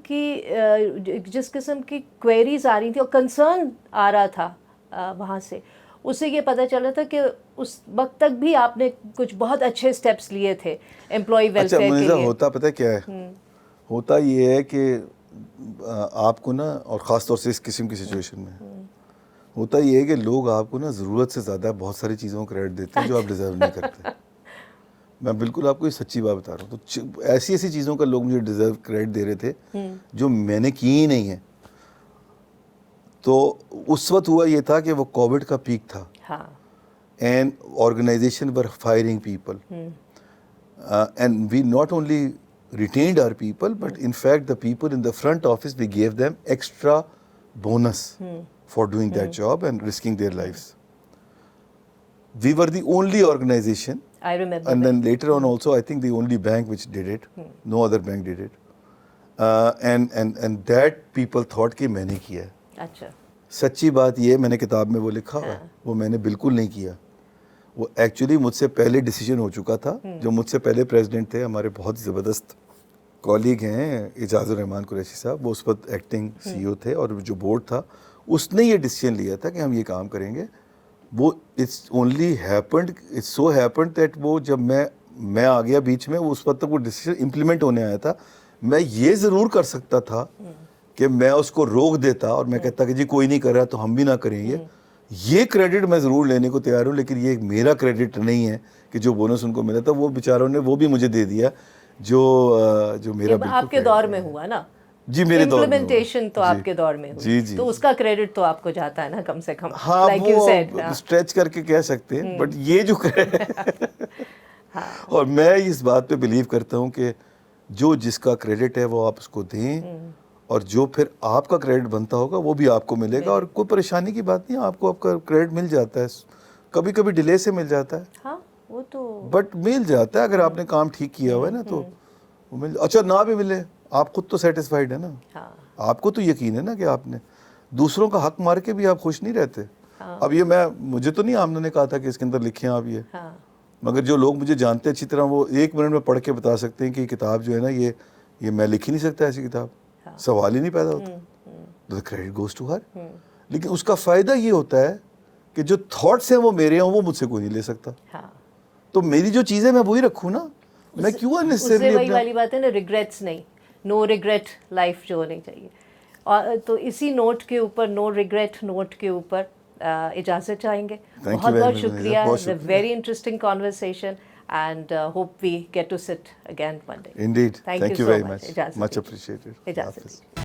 کی کوئریز آ رہی تھی اور کنسرن آ رہا تھا وہاں سے, اس سے یہ پتہ چلا تھا کہ اس وقت تک بھی آپ نے کچھ بہت اچھے سٹیپس لیے تھے امپلائی ویلفیئر کے لیے. ہوتا پتہ کیا ہے, ہوتا یہ ہے کہ آپ کو نا, اور خاص طور سے اس قسم کی سچویشن میں ہوتا یہ ہے کہ لوگ آپ کو نا ضرورت سے زیادہ بہت ساری چیزوں کو کریڈٹ دیتے ہیں جو آپ ڈیزرو نہیں کرتے. میں بالکل آپ کو یہ سچی بات بتا رہا ہوں. تو ایسی ایسی چیزوں کا لوگ مجھے ڈیزرو کریڈٹ دے رہے تھے جو میں نے کی ہی نہیں ہے. تو اس وقت ہوا یہ تھا کہ وہ کووڈ کا پیک تھا, and organisation were firing people, and we not only retained our people, but in fact the people in the front office, we gave them extra bonus for doing that job and risking their lives. We were the only organization, I remember, and then later on also I think the only bank which did it. No other bank did it. And that people thought کہ میں نے کیا ہے. اچھا, سچی بات یہ, میں نے کتاب میں وہ لکھا ہے, وہ میں نے بالکل نہیں کیا. وہ ایکچولی مجھ سے پہلے ڈیسیجن ہو چکا تھا. جو مجھ سے پہلے پریزیڈنٹ تھے, ہمارے بہت زبردست کالیگ ہیں اعجاز الرحمان قریشی صاحب, وہ اس وقت ایکٹنگ سی او تھے, اور جو بورڈ تھا اس نے یہ ڈیسیجن لیا تھا کہ ہم یہ کام کریں گے. وہ it's only happened, it's so happened that وہ جب میں آ گیا بیچ میں, اس وقت تک وہ ڈیسیجن امپلیمنٹ ہونے آیا تھا. میں یہ ضرور کر سکتا تھا کہ میں اس کو روک دیتا اور میں کہتا کہ جی کوئی نہیں کر رہا تو ہم بھی نہ کریں گے. یہ کریڈٹ میں ضرور لینے کو تیار ہوں, لیکن یہ میرا کریڈٹ نہیں ہے کہ جو بونس ان کو ملا تھا وہ بیچاروں نے وہ بھی مجھے دے دیا, جو میرا آپ کے دور میں ہوا نا. جی میرے دور میں امپلیمنٹیشن تو آپ کے دور میں ہوئی, تو اس کا کریڈٹ تو آپ کو جاتا ہے نا کم سے کم. ہاں وہ اسٹریچ کر کے کہہ سکتے ہیں, بٹ یہ جو اور میں اس بات پہ بلیو کرتا ہوں کہ جو جس کا کریڈٹ ہے وہ آپ اس کو دیں, اور جو پھر آپ کا کریڈٹ بنتا ہوگا وہ بھی آپ کو ملے گا. اور کوئی پریشانی کی بات نہیں, آپ کو آپ کا کریڈٹ مل جاتا ہے, کبھی کبھی ڈیلے سے مل جاتا ہے. ہاں وہ تو, بٹ مل جاتا ہے اگر آپ نے کام ٹھیک کیا ہوا ہے نا, تو وہ مل. اچھا نہ بھی ملے, آپ خود تو سیٹسفائیڈ ہے نا, آپ کو تو یقین ہے نا کہ آپ نے دوسروں کا حق مار کے بھی آپ خوش نہیں رہتے. اب یہ مجھے تو نہیں آمنہ نے کہا تھا کہ اس کے اندر لکھیں آپ یہ, مگر جو لوگ مجھے جانتے اچھی طرح وہ 1 منٹ میں پڑھ کے بتا سکتے ہیں کہ یہ کتاب جو ہے نا یہ میں لکھ ہی نہیں سکتا ایسی کتاب, سوال ہی نہیں پیدا ہوتا. the credit goes to her. لیکن اس کا فائدہ یہ ہوتا ہے کہ جو تھاٹس ہیں وہ میرے ہیں, وہ مجھ سے کوئی نہیں لے سکتا. تو میری جو چیزیں میں وہی رکھوں نا, میں کیوں انیسیسریلی, وہی والی بات ہے نا, ریگریٹس نہیں, نو ریگریٹ لائف جو ہونی چاہیے. اور تو اسی نوٹ کے اوپر, نو ریگریٹ نوٹ کے اوپر اجازت چاہیں گے. بہت بہت شکریہ, very interesting conversation, and hope we get to sit again one day. Indeed. Thank you very so much. Ijazat Much appreciated. Ijazat.